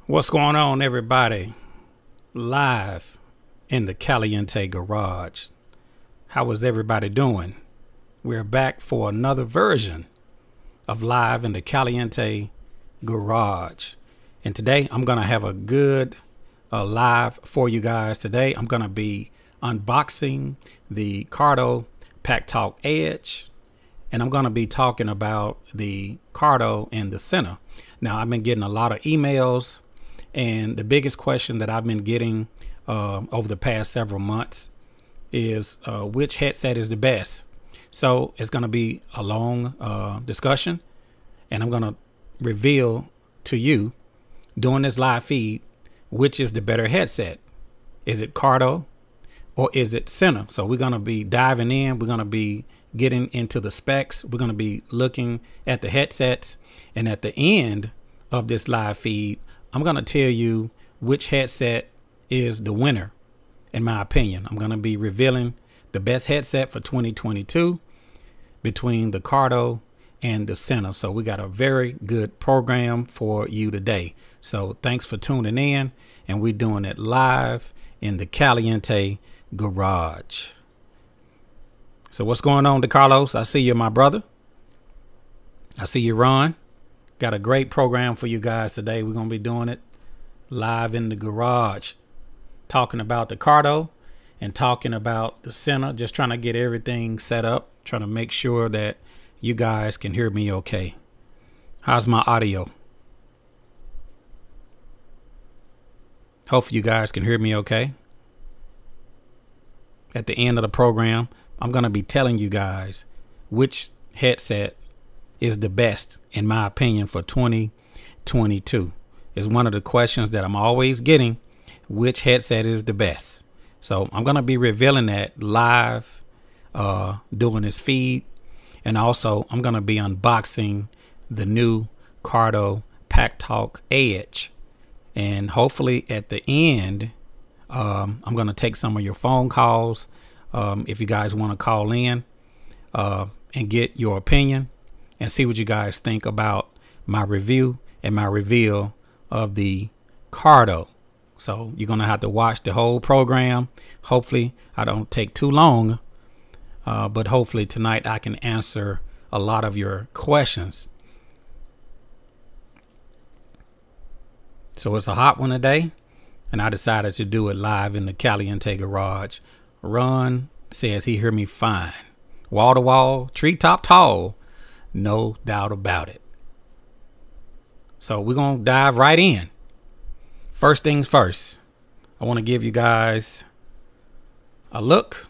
What's going on, everybody? Live in the Caliente garage. How is everybody doing? We're back for another version of Live in the Caliente garage. And today I'm going to have a good live for you guys. Today I'm going to be unboxing the Cardo Packtalk Edge. And I'm going to be talking about the Cardo and the Sena. Now, I've been getting a lot of emails. And the biggest question that I've been getting over the past several months is which headset is the best. So it's going to be a long discussion, and I'm going to reveal to you during this live feed which is the better headset. Is it Cardo or is it Sena? So we're going to be diving in. We're going to be getting into the specs. We're going to be looking at the headsets, and at the end of this live feed, I'm going to tell you which headset is the winner, in my opinion. I'm going to be revealing the best headset for 2022 between the Cardo and the Sena. So we got a very good program for you today. So thanks for tuning in, and we're doing it live in the Caliente garage. So what's going on, DeCarlos? I see you, my brother. I see you, Ron. Got a great program for you guys today. We're going to be doing it live in the garage, talking about the Cardo and talking about the Sena, just trying to get everything set up, trying to make sure that you guys can hear me okay. How's my audio? Hopefully you guys can hear me okay. At the end of the program, I'm going to be telling you guys which headset is the best, in my opinion, for 2022. Is one of the questions that I'm always getting. Which headset is the best? So I'm going to be revealing that live doing this feed. And also I'm going to be unboxing the new Cardo Packtalk Edge. And hopefully at the end, I'm going to take some of your phone calls. If you guys want to call in and get your opinion and see what you guys think about my review and my reveal of the Cardo. So you're going to have to watch the whole program. Hopefully I don't take too long, but hopefully tonight I can answer a lot of your questions. So it's a hot one today, and I decided to do it live in the Caliente garage. Ron says he hear me fine. Wall to wall, treetop tall. No doubt about it. So we're going to dive right in. First things first, I want to give you guys a look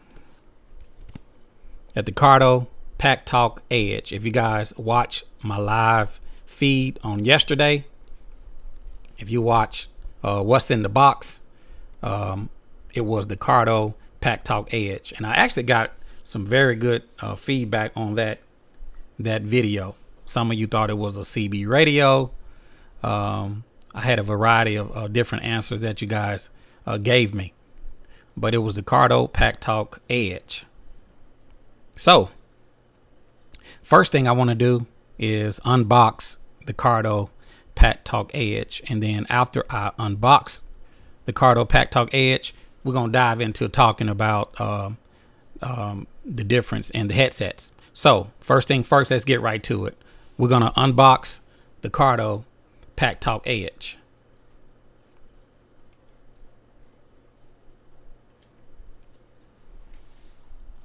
at the Cardo Packtalk Edge. If you guys watch my live feed on yesterday, if you watch what's in the box, it was the Cardo Packtalk Edge. And I actually got some very good feedback on that video. Some of you thought it was a CB radio. I had a variety of different answers that you guys gave me, but it was the Cardo Packtalk Edge. So first thing I want to do is unbox the Cardo Packtalk Edge, and then after I unbox the Cardo Packtalk Edge, we're gonna dive into talking about the difference in the headsets. So first thing first, let's get right to it. We're going to unbox the Cardo Packtalk Edge.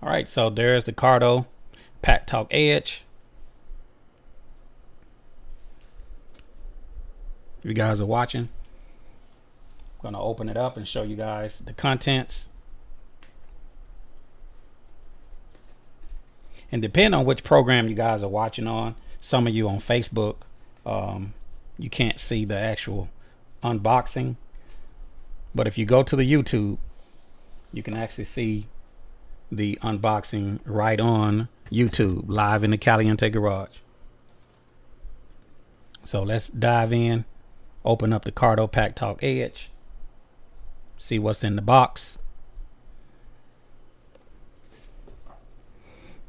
All right, so there's the Cardo Packtalk Edge. If you guys are watching, I'm going to open it up and show you guys the contents. And depending on which program you guys are watching on, some of you on Facebook, you can't see the actual unboxing. But if you go to the YouTube, you can actually see the unboxing right on YouTube, live in the Caliente garage. So let's dive in, open up the Cardo Packtalk Edge, see what's in the box.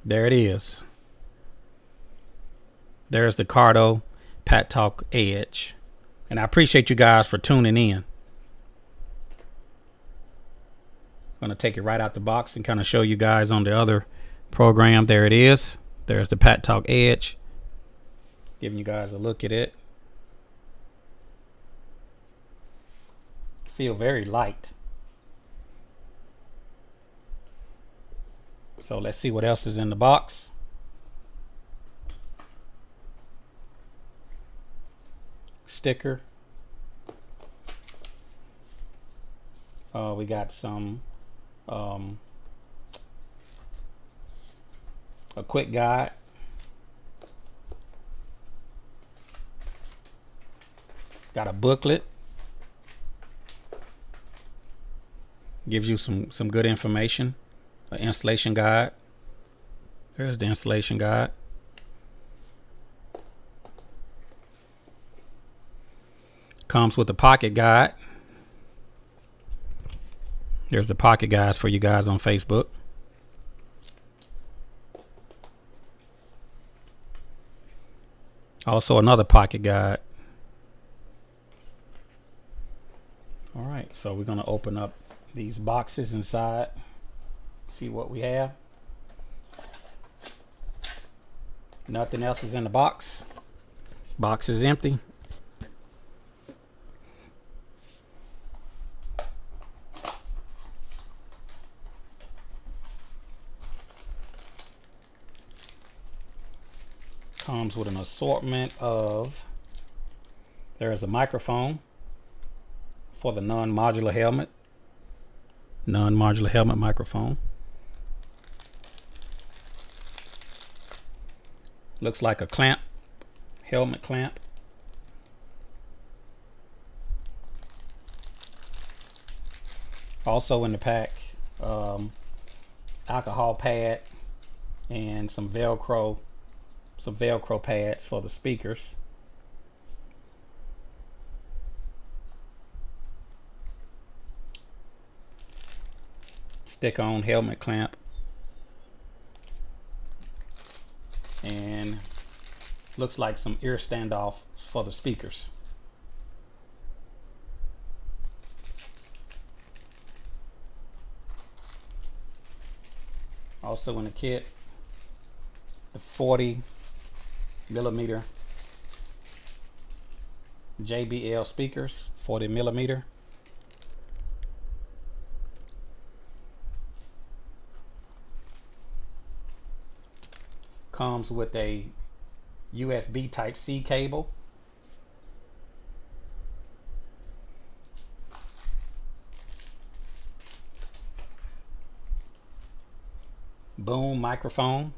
There it is. There's the Cardo Packtalk Edge. And I appreciate you guys for tuning in. I'm going to take it right out the box and kind of show you guys on the other program. There it is. There's the Pactalk Edge. Giving you guys a look at it. Feel very light. So let's see what else is in the box. Sticker. We got some a quick guide. Got a booklet. Gives you some good information. An installation guide. There's the installation guide. Comes with a pocket guide. There's the pocket guides for you guys on Facebook. Also another pocket guide. All right, so we're gonna open up these boxes inside. See what we have. Nothing else is in the box. Box is empty. Comes with an assortment of, there is a microphone for the non-modular helmet. Non-modular helmet microphone. Looks like a clamp, helmet clamp. Also in the pack, alcohol pad and some Velcro pads for the speakers. Stick-on helmet clamp. And looks like some ear standoff for the speakers. Also in the kit, the 40 millimeter JBL speakers, 40 millimeter. Comes with a USB Type-C cable. Boom microphone.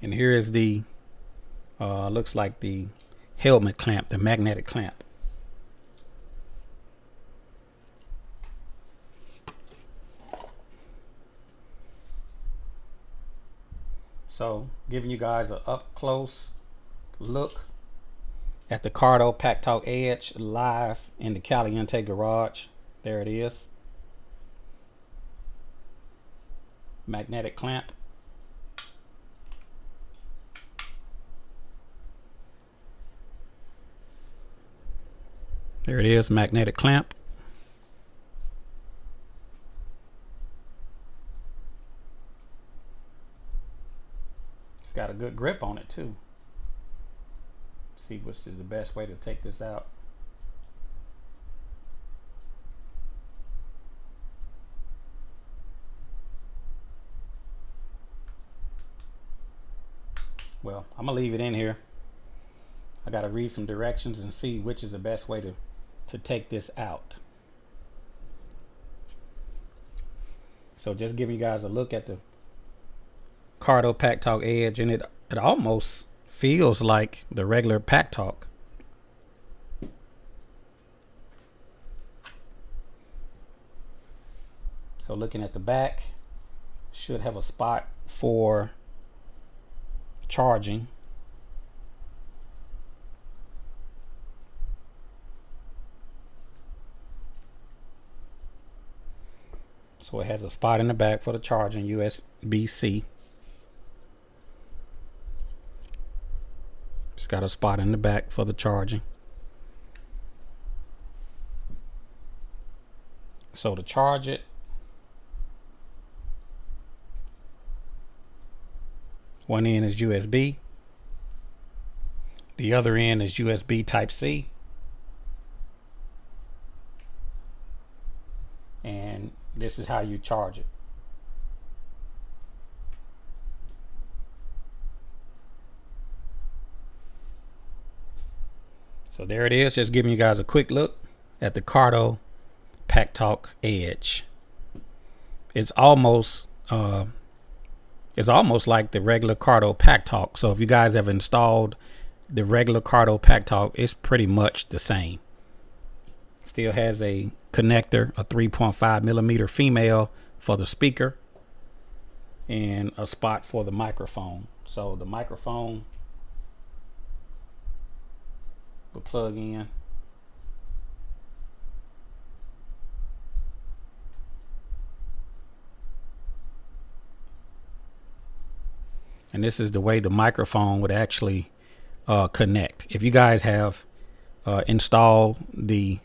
And here is the looks like the helmet clamp, the magnetic clamp. So giving you guys an up close look at the Cardo Packtalk Edge live in the Caliente garage. There it is. Magnetic clamp. There it is, magnetic clamp. It's got a good grip on it too. See which is the best way to take this out. Well, I'm gonna leave it in here. I gotta read some directions and see which is the best way to take this out. So just giving you guys a look at the Cardo Packtalk Edge, and it almost feels like the regular Pactalk. So looking at the back, should have a spot for charging. So it has a spot in the back for the charging, USB-C. It's got a spot in the back for the charging. So to charge it, one end is USB. The other end is USB Type-C. And this is how you charge it. So there it is, just giving you guys a quick look at the Cardo Packtalk Edge. It's almost like the regular Cardo Packtalk. So if you guys have installed the regular Cardo Packtalk, it's pretty much the same. Still has a connector, a 3.5 millimeter female for the speaker, and a spot for the microphone. So the microphone will plug in. And this is the way the microphone would actually connect. If you guys have installed the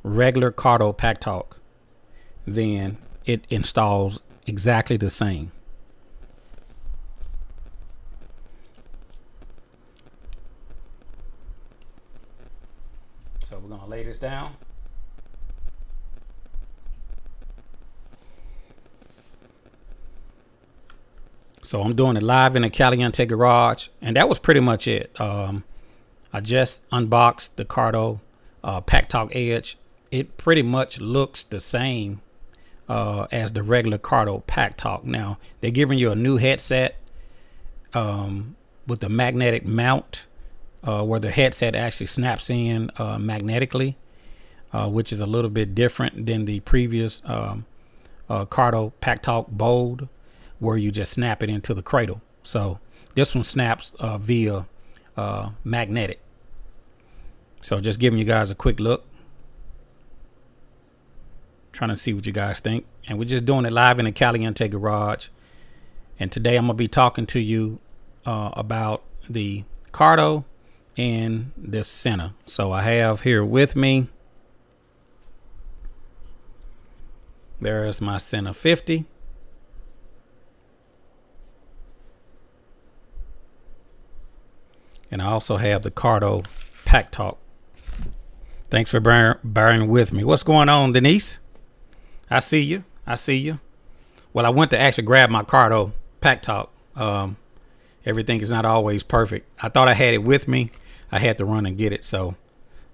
regular Cardo Packtalk, then it installs exactly the same. So we're going to lay this down. So I'm doing it live in the Caliente garage, and that was pretty much it. I just unboxed the Cardo Packtalk Edge. It pretty much looks the same as the regular Cardo Packtalk. Now they're giving you a new headset with a magnetic mount where the headset actually snaps in magnetically, which is a little bit different than the previous Cardo Packtalk Bold, where you just snap it into the cradle. So this one snaps via magnetic. So just giving you guys a quick look, trying to see what you guys think. And we're just doing it live in the Caliente garage. And today I'm gonna be talking to you about the Cardo and the Sena. So I have here with me, there's my Sena 50. And I also have the Cardo Packtalk. Thanks for bearing with me. What's going on, Denise? I see you. I see you. Well, I went to actually grab my Cardo Packtalk. Everything is not always perfect. I thought I had it with me. I had to run and get it. So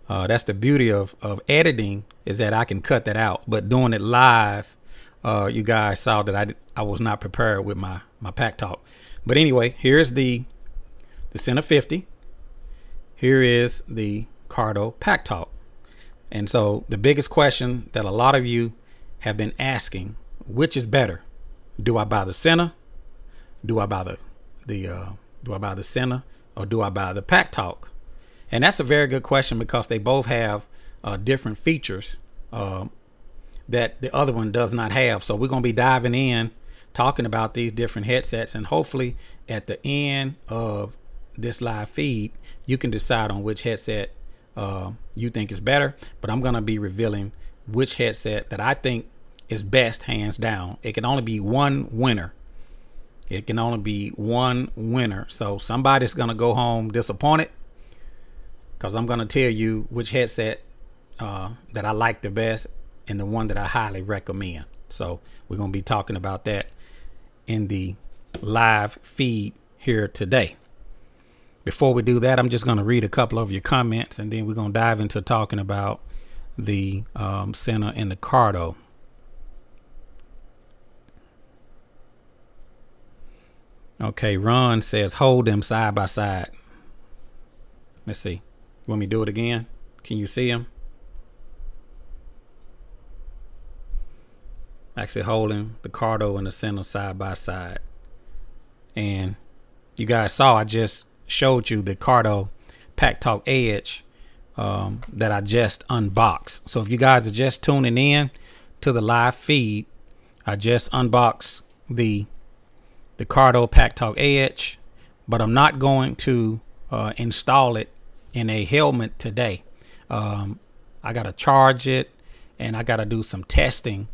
that's the beauty of editing, is that I can cut that out. But doing it live, you guys saw that I was not prepared with my Packtalk. But anyway, here's the Sena 50. Here is the Cardo Packtalk. And so the biggest question that a lot of you have been asking, which is better? Do I buy the Sena? Do I buy the Sena, or do I buy the Pactalk? And that's a very good question, because they both have different features that the other one does not have. So we're going to be diving in, talking about these different headsets, and hopefully at the end of this live feed, you can decide on which headset you think is better. But I'm going to be revealing which headset that I think is best, hands down. It can only be one winner. It can only be one winner. So somebody's going to go home disappointed, because I'm going to tell you which headset that I like the best, and the one that I highly recommend. So we're going to be talking about that in the live feed here today. Before we do that, I'm just going to read a couple of your comments, and then we're going to dive into talking about the Sena and the Cardo. Okay, Ron says, hold them side by side. Let's see. You want me to do it again? Can you see them? Actually holding the Cardo and the Sena side by side. And you guys saw, I just showed you the Cardo Packtalk Edge that I just unboxed. So if you guys are just tuning in to the live feed, I just unboxed the Cardo Packtalk Edge, but I'm not going to install it in a helmet today. I got to charge it and I got to do some testing.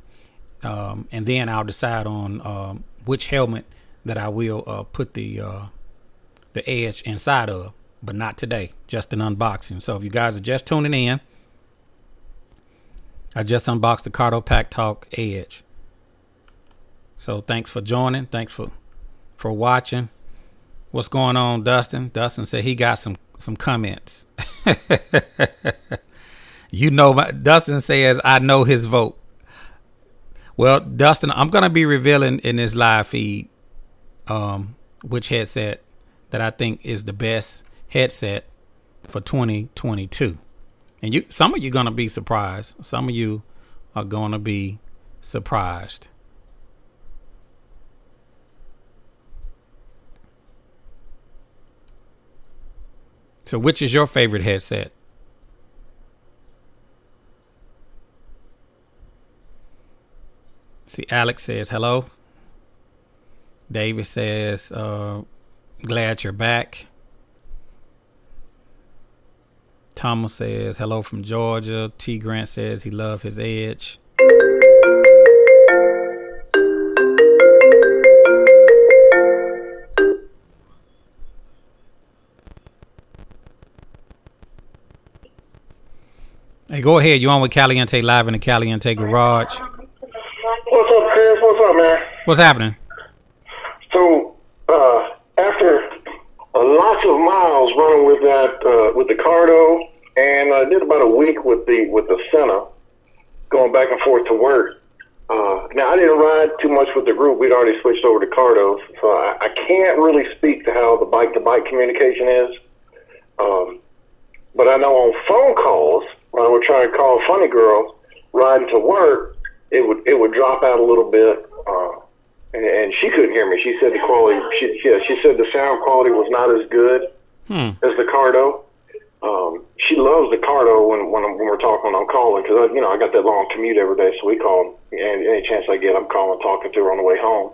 And then I'll decide on which helmet that I will put the Edge inside of, but not today, just an unboxing. So if you guys are just tuning in, I just unboxed the Cardo Packtalk Edge. So thanks for joining. Thanks for watching. What's going on, Dustin? Dustin said he got some comments. Dustin says, I know his vote. Well, Dustin, I'm going to be revealing in this live feed which headset that I think is the best headset for 2022. And some of you are going to be surprised. Some of you are going to be surprised. So which is your favorite headset? See, Alex says hello. David says, glad you're back. Thomas says hello from Georgia. T. Grant says he loves his Edge. Hey, go ahead. You on with Caliente live in the Caliente garage? What's up, Chris? What's up, man? What's happening? So, after lots of miles running with the Cardo, and I did about a week with the Sena, going back and forth to work. Now I didn't ride too much with the group. We'd already switched over to Cardos, so I can't really speak to how the bike-to-bike communication is. But I know on phone calls, when I would try to call Funny Girl riding to work, it would drop out a little bit, and she couldn't hear me. She said the quality, she said the sound quality was not as good as the Cardo. She loves the Cardo when we're talking, I'm calling, because I got that long commute every day, so we call, and any chance I get, I'm calling, talking to her on the way home.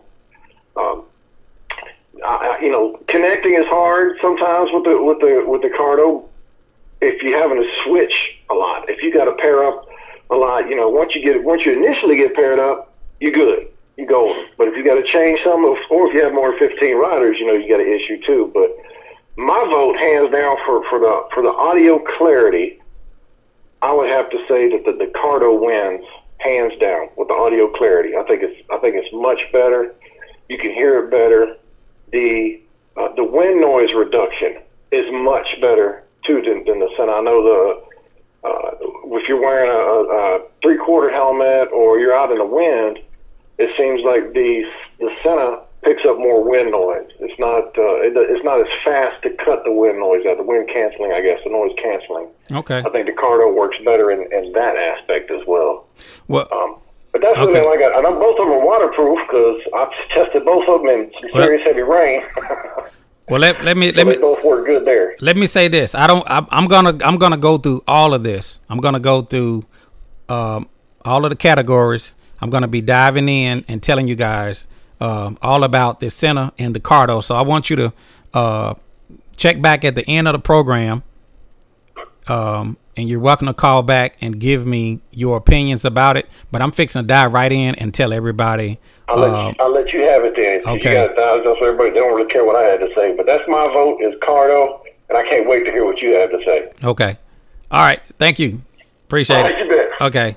Connecting is hard sometimes with the Cardo. If you're having to switch a lot, if you got to pair up a lot, once you initially get paired up, you're good, you're golden. But if you got to change some, or if you have more than 15 riders, you got an issue too. But my vote, hands down, for the audio clarity, I would have to say that the Cardo wins, hands down, with the audio clarity. I think it's much better. You can hear it better. The wind noise reduction is much better too than the Sena. I know if you're wearing a 3/4 helmet or you're out in the wind, it seems like the Sena picks up more wind noise. It's not as fast to cut the wind noise out. The wind canceling, I guess, the noise canceling. Okay. I think the Cardo works better in that aspect as well. Well, but that's really all I got. I know both of them are waterproof because I've tested both of them in some serious heavy rain. Well, let me they both work good there. Let me say this. I'm gonna go through all of this. I'm gonna go through all of the categories. I'm gonna be diving in and telling you guys all about the Sena and the Cardo. So I want you to check back at the end of the program, and you're welcome to call back and give me your opinions about it. But I'm fixing to dive right in and tell everybody. I'll let you have it then. Okay. You got so everybody, they don't really care what I had to say. But that's my vote, is Cardo, and I can't wait to hear what you have to say. Okay. All right. Thank you. Appreciate it. You bet. Okay.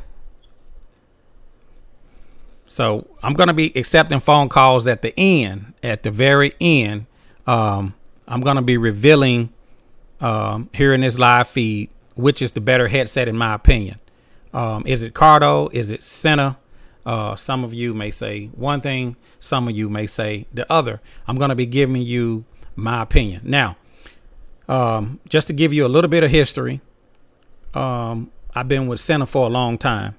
So I'm going to be accepting phone calls at the end, at the very end. I'm going to be revealing here in this live feed which is the better headset in my opinion. Is it Cardo? Is it Sena? Some of you may say one thing, some of you may say the other. I'm going to be giving you my opinion. Now, just to give you a little bit of history, I've been with Sena for a long time.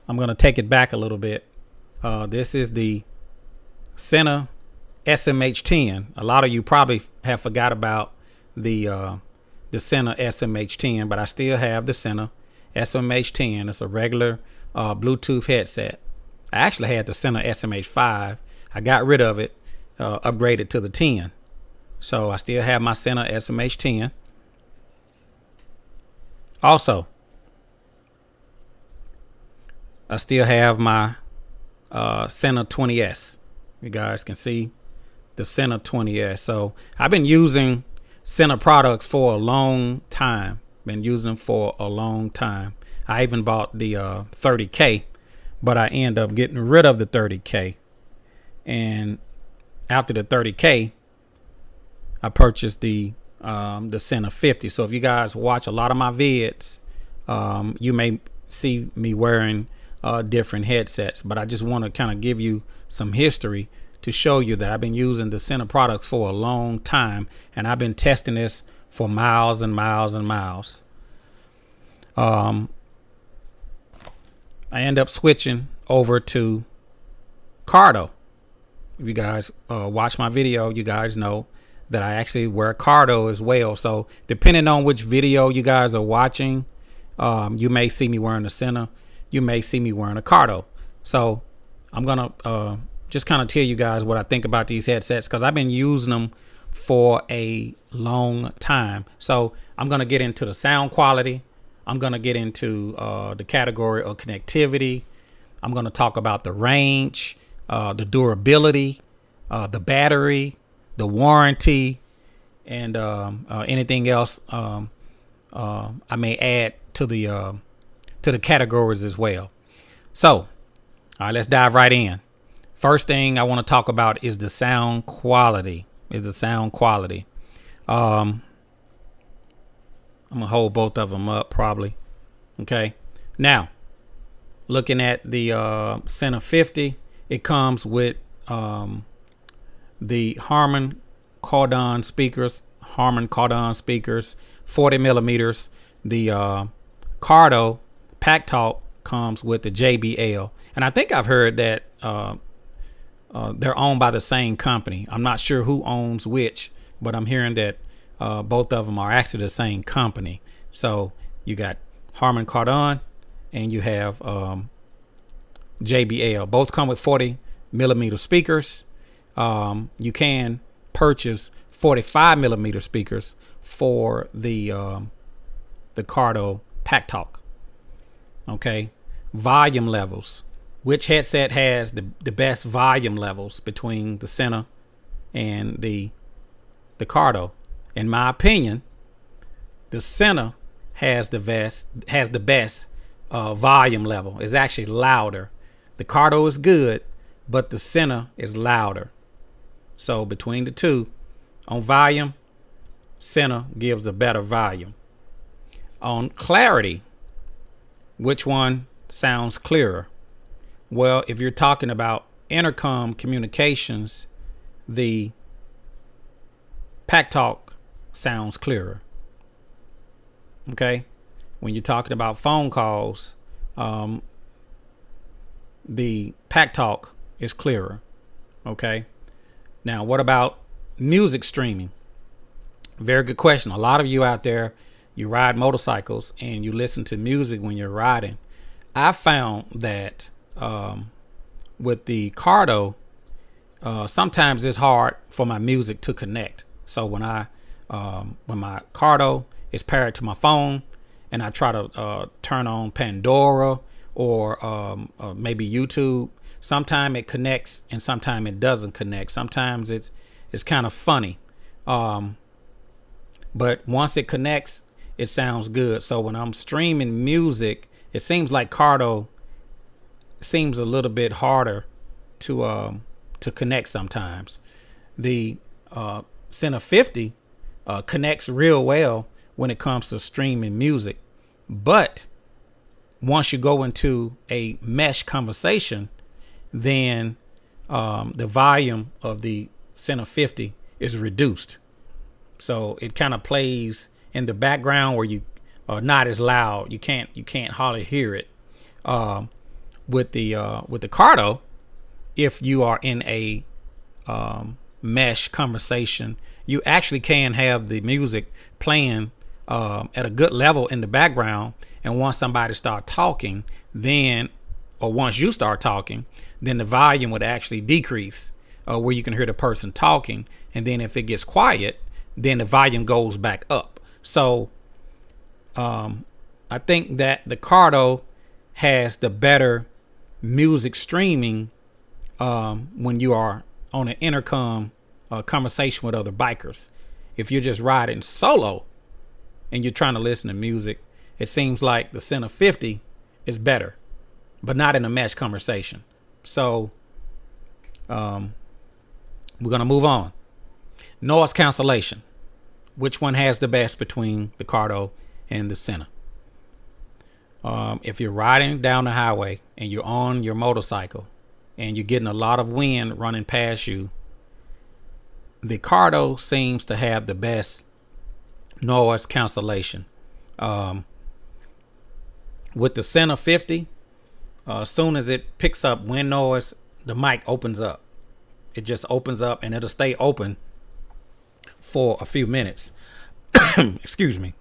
I'm going to take it back a little bit. This is the Sena SMH10. A lot of you probably have forgot about the Sena SMH10, but I still have the Sena SMH10. It's a regular Bluetooth headset. I actually had the Sena SMH5. I got rid of it, upgraded to the 10. So I still have my Sena SMH10. Also, I still have my Sena 20S. You guys can see the Sena 20S. So I've been using Sena products for a long time. Been using them for a long time. I even bought the 30K, but I end up getting rid of the 30K. And after the 30K, I purchased the Sena 50. So if you guys watch a lot of my vids, you may see me wearing different headsets, but I just want to kind of give you some history to show you that I've been using the Sena products for a long time, and I've been testing this for miles and miles and miles. I end up switching over to Cardo. If you guys watch my video, you guys know that I actually wear Cardo as well. So depending on which video you guys are watching, you may see me wearing a Sena, you may see me wearing a Cardo. So I'm gonna just kind of tell you guys what I think about these headsets, because I've been using them for a long time. So I'm gonna get into the sound quality. I'm gonna get into the category of connectivity. I'm gonna talk about the range, the durability, the battery, the warranty, and anything else I may add to the categories as well. So, all right, let's dive right in. First thing I want to talk about is the sound quality. I'm gonna hold both of them up probably. Okay. Now, looking at the Sena 50, it comes with the Harman Kardon speakers, 40 millimeters. The Cardo Packtalk comes with the JBL, and I think I've heard that they're owned by the same company. I'm not sure who owns which, but I'm hearing that both of them are actually the same company. So you got Harman Kardon and you have JBL. Both come with 40 millimeter speakers. You can purchase 45 millimeter speakers for the Cardo Packtalk. Okay, volume levels. Which headset has the best volume levels between the Sena and the Cardo? In my opinion, the Sena has the best volume level. It's actually louder. The Cardo is good, but the Sena is louder. So between the two, on volume, Sena gives a better volume. On clarity, which one sounds clearer? Well, if you're talking about intercom communications, the Pactalk sounds clearer. Okay. When you're talking about phone calls, the Pactalk is clearer. Okay. Now, what about music streaming? Very good question. A lot of you out there, you ride motorcycles and you listen to music when you're riding. I found that with the Cardo, sometimes it's hard for my music to connect. So when my Cardo is paired to my phone and I try to turn on Pandora or maybe YouTube, sometimes it connects and sometimes it doesn't connect. Sometimes it's kind of funny. But once it connects, it sounds good. So when I'm streaming music, it seems like Cardo seems a little bit harder to connect sometimes. The Sena 50 connects real well when it comes to streaming music, but once you go into a mesh conversation, then the volume of the Sena 50 is reduced. So it kind of plays in the background where you are not as loud. You can't hardly hear it. With the Cardo, if you are in a mesh conversation, you actually can have the music playing at a good level in the background, and once somebody start talking, then or once you start talking, then the volume would actually decrease, where you can hear the person talking. And then if it gets quiet, then the volume goes back up. So I think that the Cardo has the better music streaming when you are on an intercom conversation with other bikers. If you're just riding solo and you're trying to listen to music, it seems like the Sena 50 is better, but not in a mesh conversation. So we're going to move on. Noise cancellation. Which one has the best between the Cardo and the Sena? If you're riding down the highway and you're on your motorcycle and you're getting a lot of wind running past you, the Cardo seems to have the best noise cancellation. With the Sena 50, as soon as it picks up wind noise, the mic opens up. It just opens up and it'll stay open for a few minutes. Excuse me.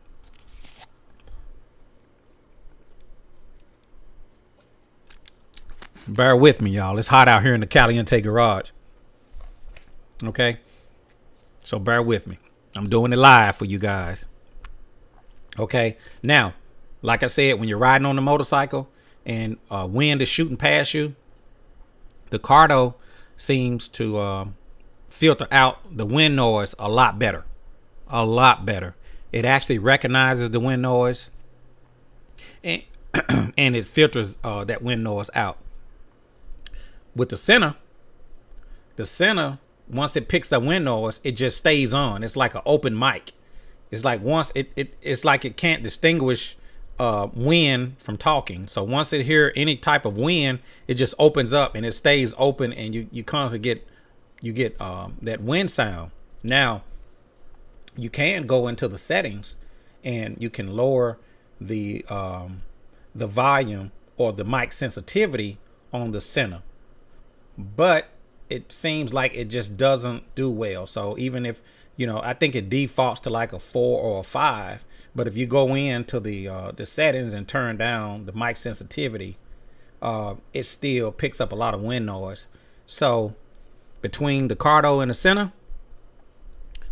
Bear with me, y'all. It's hot out here in the Caliente garage. Okay? So bear with me. I'm doing it live for you guys. Okay? Now, like I said, when you're riding on the motorcycle and wind is shooting past you, the Cardo seems to filter out the wind noise a lot better. A lot better. It actually recognizes the wind noise and and it filters that wind noise out. With the Sena, once it picks up wind noise, it just stays on. It's like an open mic. It's like once it's like it can't distinguish wind from talking. So once it hear any type of wind, it just opens up and it stays open, and you constantly get that wind sound. Now you can go into the settings and you can lower the volume or the mic sensitivity on the Sena, but it seems like it just doesn't do well. So even if, I think it defaults to like a 4 or a 5, but if you go into the settings and turn down the mic sensitivity, it still picks up a lot of wind noise. So between the Cardo and the Sena,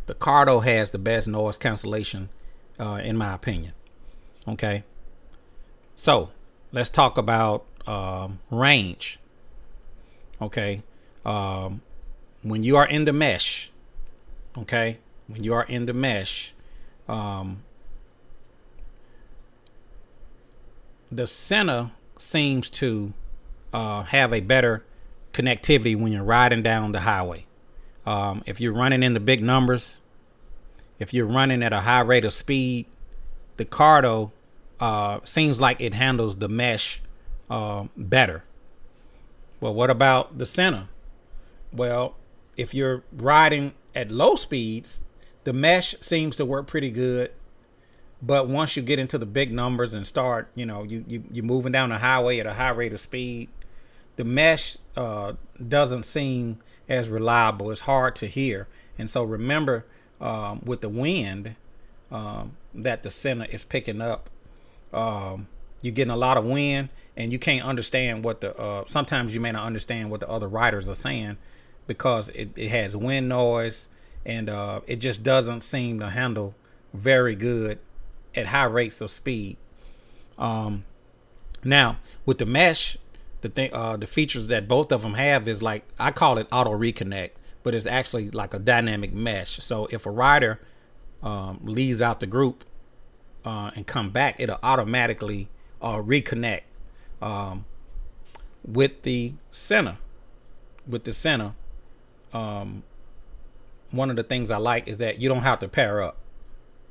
the Cardo has the best noise cancellation, in my opinion. Okay. So let's talk about range. Okay. When you are in the mesh, the Sena seems to have a better connectivity when you're riding down the highway. If you're running in the big numbers, if you're running at a high rate of speed, the Cardo seems like it handles the mesh better. Well, what about the Sena? Well, if you're riding at low speeds, the mesh seems to work pretty good. But once you get into the big numbers and start, you're moving down the highway at a high rate of speed, the mesh doesn't seem as reliable. It's hard to hear. And so remember, with the wind that the Sena is picking up, you're getting a lot of wind, and you can't understand what sometimes you may not understand what the other riders are saying, because it has wind noise, and it just doesn't seem to handle very good at high rates of speed. Now with the mesh, the features that both of them have is, like, I call it auto reconnect, but it's actually like a dynamic mesh. So if a rider leaves out the group and come back, it'll automatically reconnect. With the Sena, one of the things I like is that you don't have to pair up.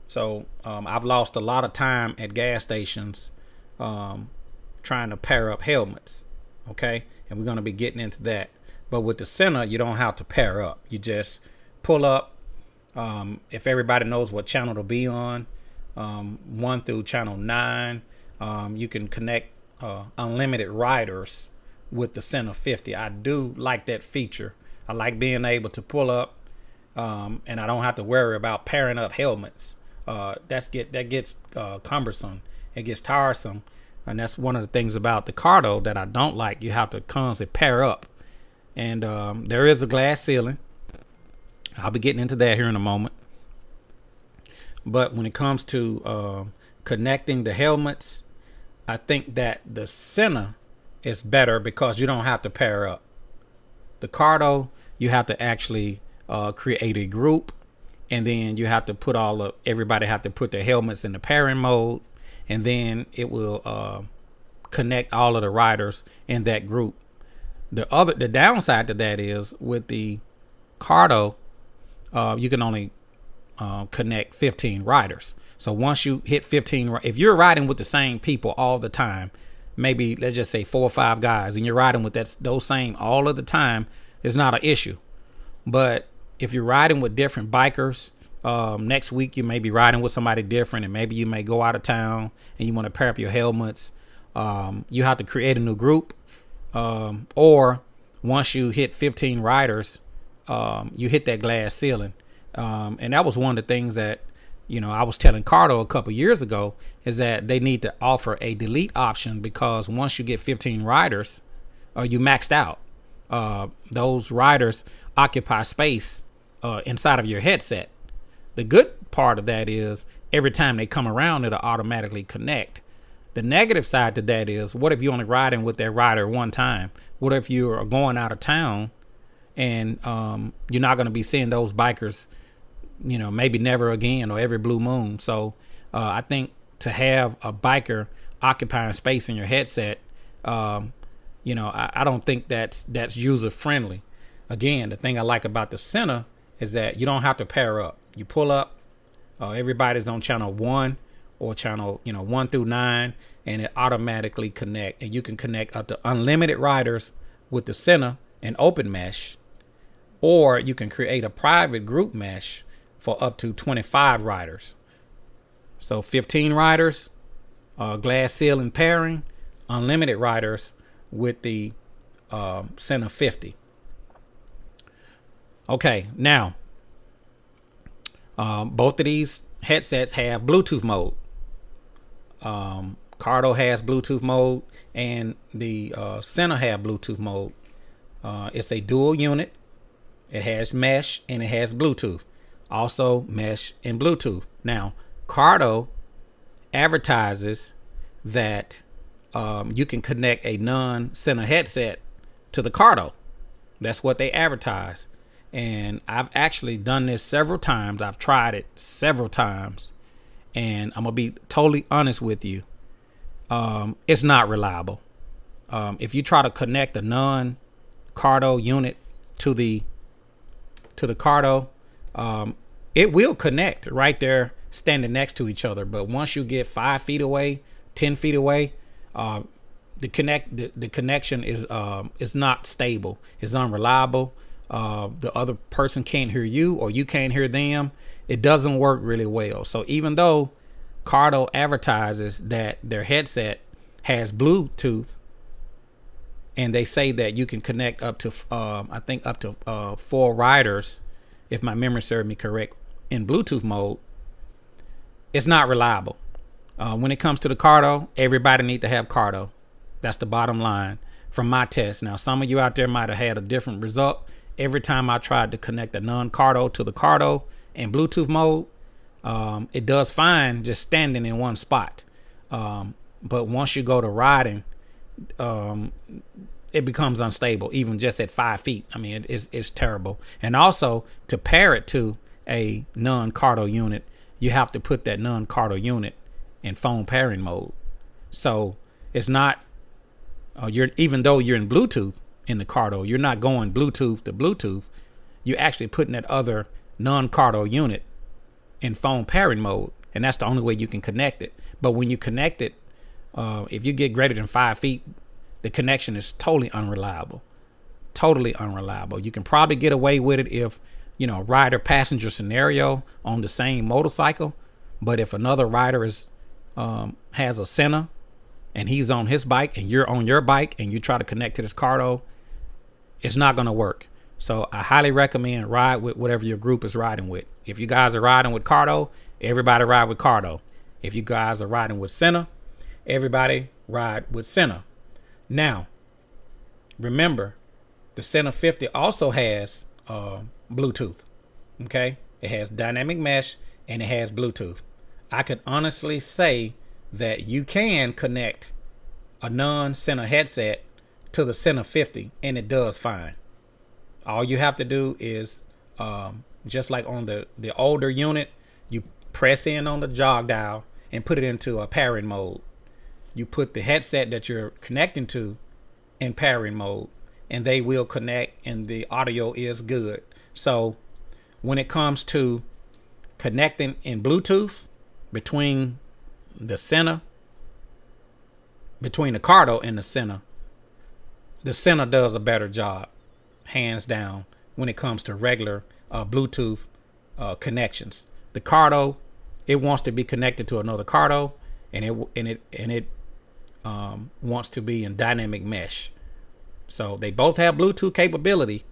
So I've lost a lot of time at gas stations trying to pair up helmets. Okay, and we're going to be getting into that. But with the Sena, you don't have to pair up. You just pull up. If everybody knows what channel to be on, 1 through channel 9, you can connect unlimited riders with the Sena 50. I do like that feature. I like being able to pull up, and I don't have to worry about pairing up helmets. That gets cumbersome. It gets tiresome And that's one of the things about the Cardo that I don't like. You have to constantly pair up. And there is a glass ceiling. I'll be getting into that here in a moment. But when it comes to connecting the helmets, I think that the Sena is better because you don't have to pair up. The Cardo, you have to actually create a group, and then you have to everybody have to put their helmets in the pairing mode, and then it will connect all of the riders in that group. The downside to that is with the Cardo, you can only connect 15 riders. So once you hit 15, if you're riding with the same people all the time, maybe let's just say 4 or 5 guys, and you're riding with those same all of the time, it's not an issue. But if you're riding with different bikers, next week you may be riding with somebody different, and maybe you may go out of town and you want to pair up your helmets. You have to create a new group, or once you hit 15 riders, you hit that glass ceiling. And that was one of the things that, I was telling Cardo a couple years ago, is that they need to offer a delete option, because once you get 15 riders, you maxed out. Those riders occupy space inside of your headset. The good part of that is every time they come around, it'll automatically connect. The negative side to that is, what if you're only riding with that rider one time? What if you are going out of town and you're not going to be seeing those bikers, maybe never again, or every blue moon? So I think to have a biker occupying space in your headset, I don't think that's user friendly. Again, the thing I like about the Sena is that you don't have to pair up. You pull up, everybody's on channel 1 or channel 1 through 9, and it automatically connect, and you can connect up to unlimited riders with the Sena and open mesh, or you can create a private group mesh for up to 25 riders. So 15 riders, glass ceiling pairing, unlimited riders with the Sena 50. Okay, now both of these headsets have Bluetooth mode. Cardo has Bluetooth mode, and the Sena have Bluetooth mode. It's a dual unit. It has mesh and it has Bluetooth. Also mesh and Bluetooth. Now, Cardo advertises that you can connect a non-Sena headset to the Cardo. That's what they advertise. And I've actually done this several times. I've tried it several times. And I'm going to be totally honest with you. It's not reliable. If you try to connect a non-Cardo unit to the Cardo, it will connect right there standing next to each other. But once you get 5 feet away, 10 feet away, the connection is not stable. It's unreliable. The other person can't hear you, or you can't hear them. It doesn't work really well. So even though Cardo advertises that their headset has Bluetooth, and they say that you can connect up to up to 4 riders, if my memory serves me correct, in Bluetooth mode, it's not reliable. When it comes to the Cardo, everybody need to have Cardo. That's the bottom line from my test. Now, some of you out there might have had a different result. Every time I tried to connect a non-Cardo to the Cardo in Bluetooth mode, it does fine just standing in one spot. But once you go to riding, it becomes unstable, even just at 5 feet. I mean, it's terrible. And also, to pair it to a non-Cardo unit, you have to put that non-Cardo unit in phone pairing mode. So it's not, even though you're in Bluetooth in the Cardo, you're not going Bluetooth to Bluetooth. You're actually putting that other non-Cardo unit in phone pairing mode, and that's the only way you can connect it. But when you connect it, if you get greater than 5 feet, the connection is totally unreliable. Totally unreliable. You can probably get away with it if, rider passenger scenario on the same motorcycle. But if another rider has a Sena and he's on his bike and you're on your bike and you try to connect to this Cardo, it's not going to work. So I highly recommend ride with whatever your group is riding with. If you guys are riding with Cardo, everybody ride with Cardo. If you guys are riding with Sena, everybody ride with Sena. Now, remember, the Sena 50 also has Bluetooth. Okay, it has dynamic mesh and it has Bluetooth. I could honestly say that you can connect a non-Sena headset to the Sena 50 and it does fine. All you have to do is just like on the older unit, you press in on the jog dial and put it into a pairing mode. You put the headset that you're connecting to in pairing mode and they will connect and the audio is good. So when it comes to connecting in Bluetooth between the Sena, between the Cardo and the Sena does a better job, hands down, when it comes to regular Bluetooth connections. The Cardo, it wants to be connected to another Cardo, and it wants to be in dynamic mesh. So they both have Bluetooth capability,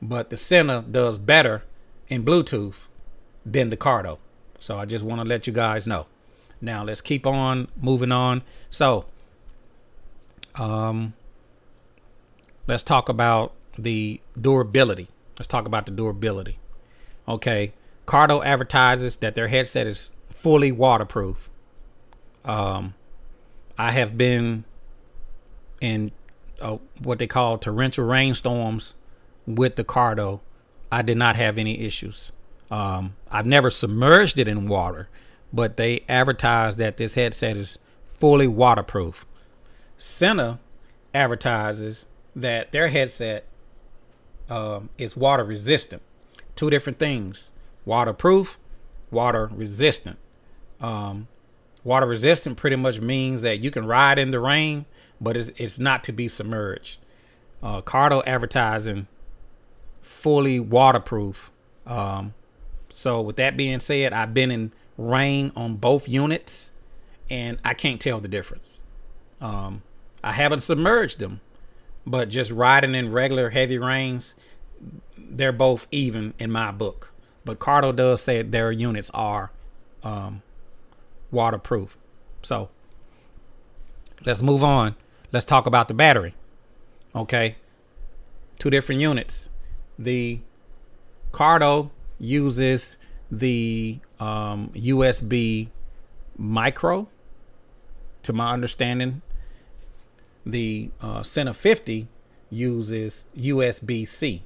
but the Sena does better in Bluetooth than the Cardo. So I just want to let you guys know. Now let's keep on moving on. So let's talk about the durability. Okay. Cardo advertises that their headset is fully waterproof. I have been in what they call torrential rainstorms with the Cardo. I did not have any issues. I've never submerged it in water, but they advertise that this headset is fully waterproof. Sena advertises that their headset is water resistant. Two different things: waterproof, water resistant. Water resistant pretty much means that you can ride in the rain, but it's not to be submerged. Cardo advertising fully waterproof. So with that being said, I've been in rain on both units and I can't tell the difference. I haven't submerged them, but just riding in regular heavy rains, they're both even in my book. But Cardo does say their units are waterproof. So let's move on. Let's talk about the battery. Okay. Two different units. The Cardo uses the USB micro, to my understanding. The Sena 50 uses USB-C.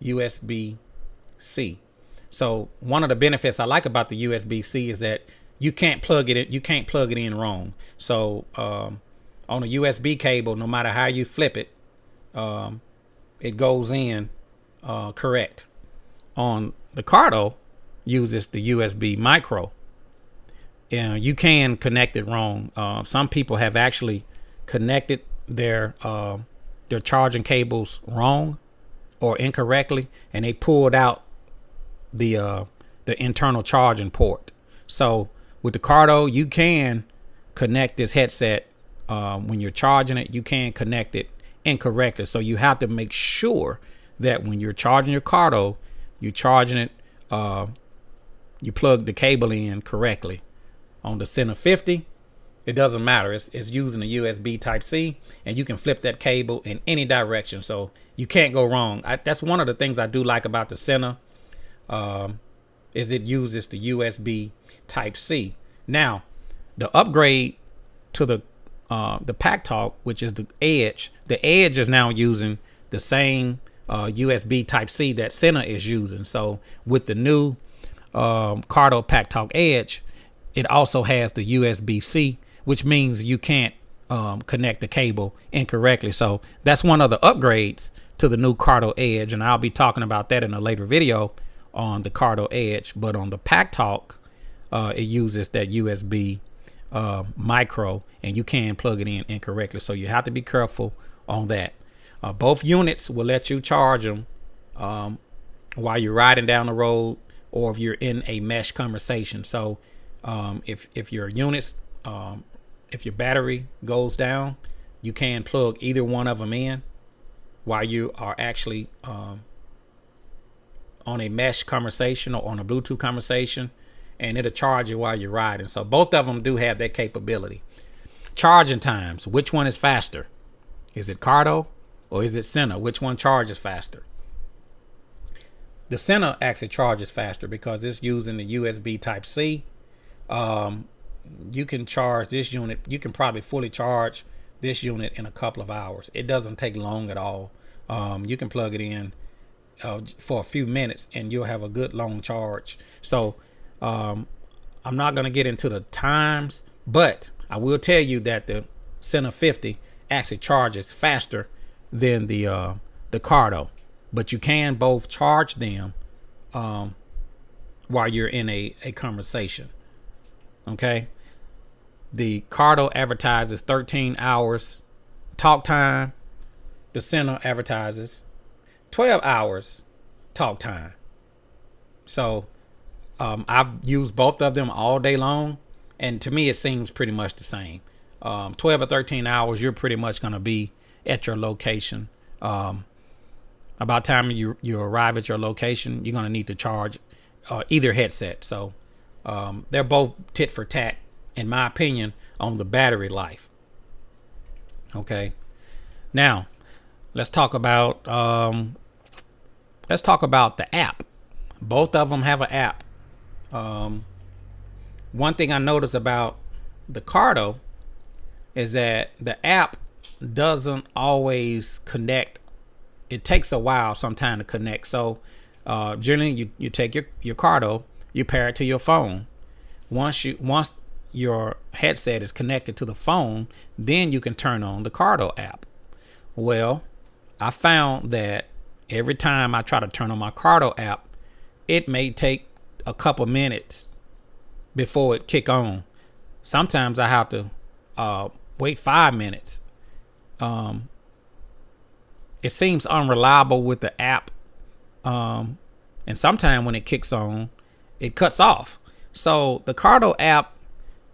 USB-C. So one of the benefits I like about the USB-C is that you can't plug it in. You can't plug it in wrong. So on a USB cable, no matter how you flip it, it goes in correct. On the Cardo, uses the USB micro. You can connect it wrong. Some people have actually connected their charging cables wrong or incorrectly, and they pulled out the internal charging port. So with the Cardo, you can connect this headset when you're charging it. You can connect it incorrectly. So you have to make sure that when you're charging your Cardo, you're charging it, you plug the cable in correctly. On the Sena 50, it doesn't matter. It's using a USB Type-C, and you can flip that cable in any direction. So you can't go wrong. That's one of the things I do like about the Sena, is it uses the USB Type-C. Now, the upgrade to the Pactalk, which is the Edge is now using the same USB Type-C that Sena is using. So with the new Cardo Packtalk Edge, it also has the USB-C, which means you can't connect the cable incorrectly. So that's one of the upgrades to the new Cardo Edge, and I'll be talking about that in a later video on the Cardo Edge. But on the Pactalk, it uses that USB micro, and you can plug it in incorrectly. So you have to be careful on that. Both units will let you charge them while you're riding down the road, or if you're in a mesh conversation. So if your units, if your battery goes down, you can plug either one of them in while you are actually on a mesh conversation or on a Bluetooth conversation, and it'll charge you while you're riding. So both of them do have that capability. Charging times, which one is faster? Is it Cardo or is it Sena? Which one charges faster? The Sena actually charges faster because it's using the USB Type-C. You can charge this unit. You can probably fully charge this unit in a couple of hours. It doesn't take long at all. You can plug it in for a few minutes and you'll have a good long charge. So I'm not going to get into the times, but I will tell you that the Sena 50 actually charges faster than the Cardo, but you can both charge them while you're in a conversation. Okay. The Cardo advertises 13 hours talk time. The Sena advertises 12 hours talk time. So I've used both of them all day long, and to me it seems pretty much the same. 12 or 13 hours, you're pretty much going to be at your location. About time you arrive at your location, you're going to need to charge either headset. So they're both tit for tat, in my opinion, on the battery life. Okay. Now, let's talk about the app. Both of them have an app. One thing I noticed about the Cardo is that the app doesn't always connect. It takes a while sometime to connect. So generally you take your Cardo, you pair it to your phone. Once your headset is connected to the phone, then you can turn on the Cardo app. Well, I found that every time I try to turn on my Cardo app, it may take a couple minutes before it kick on. Sometimes I have to wait 5 minutes. It seems unreliable with the app. And sometimes when it kicks on, it cuts off. So the Cardo app,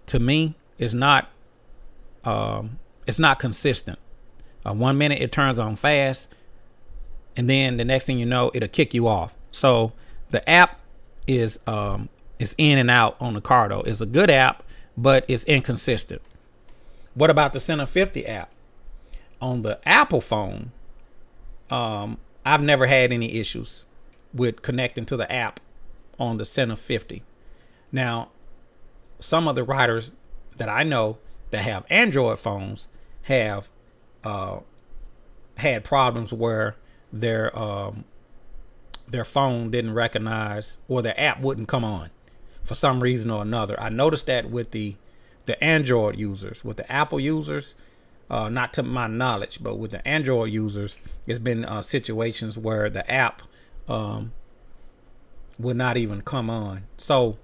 to me, is not consistent. 1 minute it turns on fast, and then the next thing you know, it'll kick you off. So the app is in and out on the Cardo. It's a good app, but it's inconsistent. What about the Sena 50 app? On the Apple phone, I've never had any issues with connecting to the app on the Sena 50. Now, some of the riders that I know that have Android phones have had problems where their phone didn't recognize, or their app wouldn't come on for some reason or another. I noticed that with the Android users. With the Apple users, not to my knowledge, but with the Android users, it's been situations where the app would not even come on. So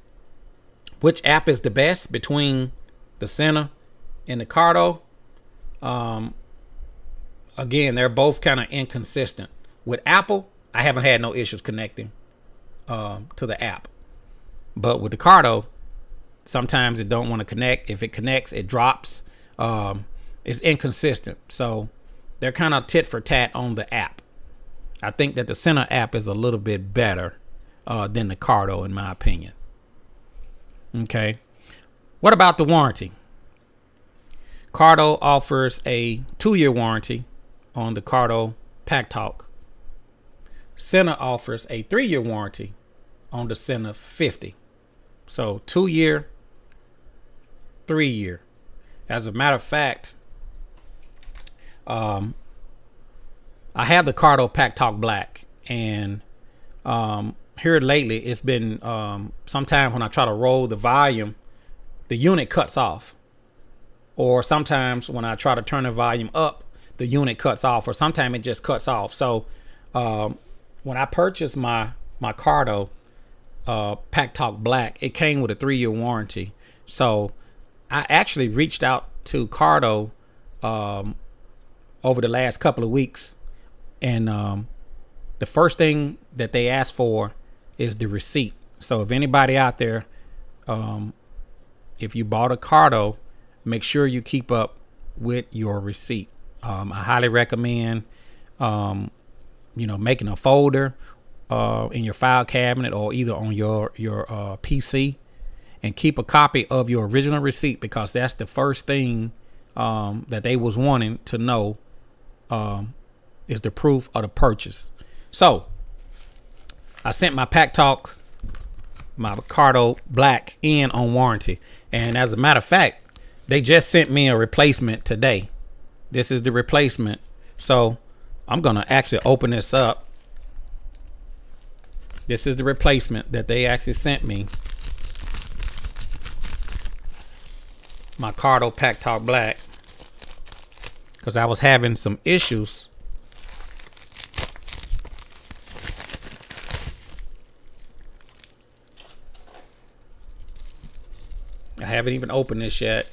which app is the best between the Sena and the Cardo? Again, they're both kind of inconsistent. With Apple, I haven't had no issues connecting to the app. But with the Cardo, sometimes it don't want to connect. If it connects, it drops. It's inconsistent. So they're kind of tit for tat on the app. I think that the Sena app is a little bit better than the Cardo, in my opinion. Okay. What about the warranty? Cardo offers a 2-year warranty on the Cardo Packtalk. Sena offers a 3-year warranty on the Sena 50. So 2-year, 3-year. As a matter of fact, I have the Cardo Packtalk Black, and here lately it's been sometimes when I try to roll the volume, the unit cuts off. Or sometimes when I try to turn the volume up, the unit cuts off, or sometimes it just cuts off. So when I purchased my Cardo Packtalk Black, it came with a 3-year warranty. So I actually reached out to Cardo over the last couple of weeks, and the first thing that they asked for is the receipt. So if anybody out there, if you bought a Cardo, make sure you keep up with your receipt. I highly recommend, making a folder in your file cabinet, or either on your PC, and keep a copy of your original receipt, because that's the first thing that they was wanting to know, is the proof of the purchase. So I sent my Pactalk, my Cardo Black in on warranty. And as a matter of fact, they just sent me a replacement today. This is the replacement. So I'm going to actually open this up. This is the replacement that they actually sent me. My Cardo Packtalk Black. Because I was having some issues. I haven't even opened this yet.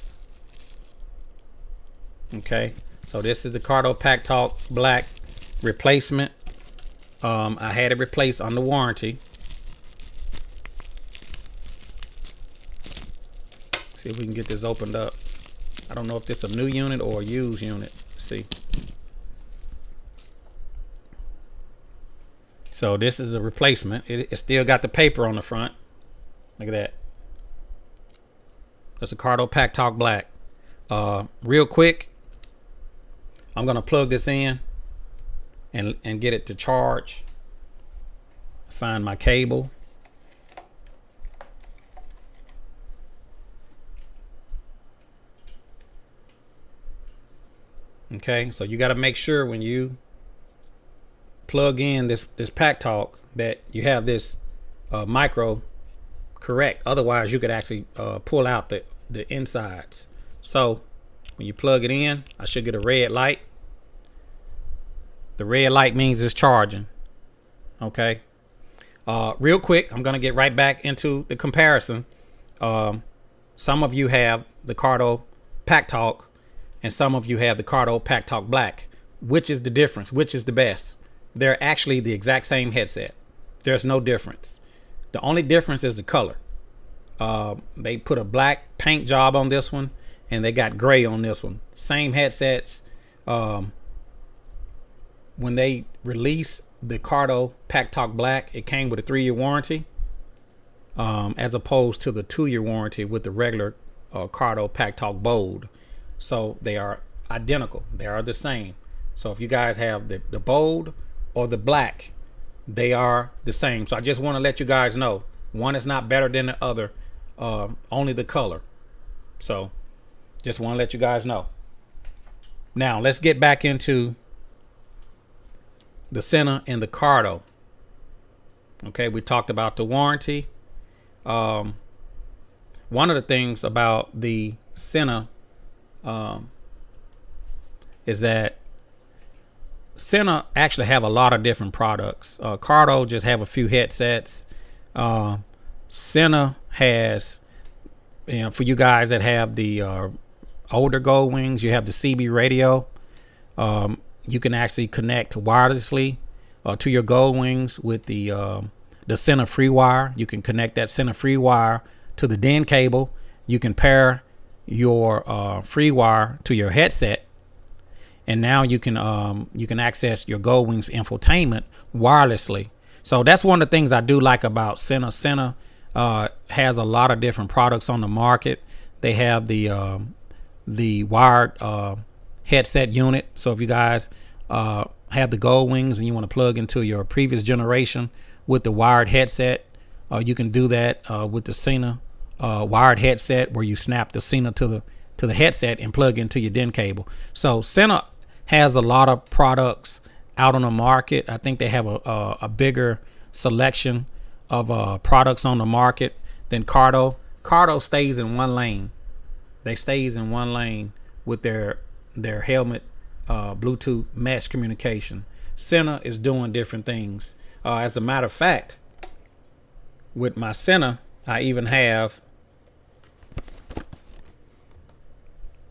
Okay, so this is the Cardo Packtalk Black replacement. I had it replaced under warranty. See if we can get this opened up. I don't know if this is a new unit or a used unit. Let's see. So this is a replacement. It still got the paper on the front. Look at that. That's a Cardo Packtalk Black. Real quick, I'm gonna plug this in and get it to charge. Find my cable. Okay, so you got to make sure when you plug in this Pactalk that you have this micro correct. Otherwise, you could actually pull out the insides. So when you plug it in, I should get a red light. The red light means it's charging. Okay. Real quick, I'm gonna get right back into the comparison. Some of you have the Cardo Packtalk, and some of you have the Cardo Packtalk Black. Which is the difference? Which is the best? They're actually the exact same headset. There's no difference. The only difference is the color. They put a black paint job on this one, and they got gray on this one. Same headsets. When they released the Cardo Packtalk Black, it came with a 3-year warranty, as opposed to the 2-year warranty with the regular Cardo Packtalk Bold. So they are identical. They are the same. So if you guys have the Bold or the Black, they are the same. So I just want to let you guys know, one is not better than the other, only the color. So just want to let you guys know. Now let's get back into the Sena and the Cardo. Okay, we talked about the warranty. One of the things about the Sena is that Sena actually have a lot of different products. Cardo just have a few headsets. Sena has, for you guys that have the older Gold Wings, you have the CB radio. You can actually connect wirelessly to your Gold Wings with the Sena free wire. You can connect that Sena free wire to the DIN cable. You can pair your free wire to your headset, and now you can access your Gold Wings infotainment wirelessly. So that's one of the things I do like about Sena. Sena has a lot of different products on the market. They have the wired headset unit. So if you guys have the Gold Wings and you want to plug into your previous generation with the wired headset, you can do that with the Sena wired headset, where you snap the Sena to the headset and plug into your DIN cable. So Sena has a lot of products out on the market. I think they have a bigger selection of products on the market than Cardo. Cardo stays in one lane. They stays in one lane with their helmet Bluetooth mesh communication. Sena is doing different things. As a matter of fact, with my Sena, I even have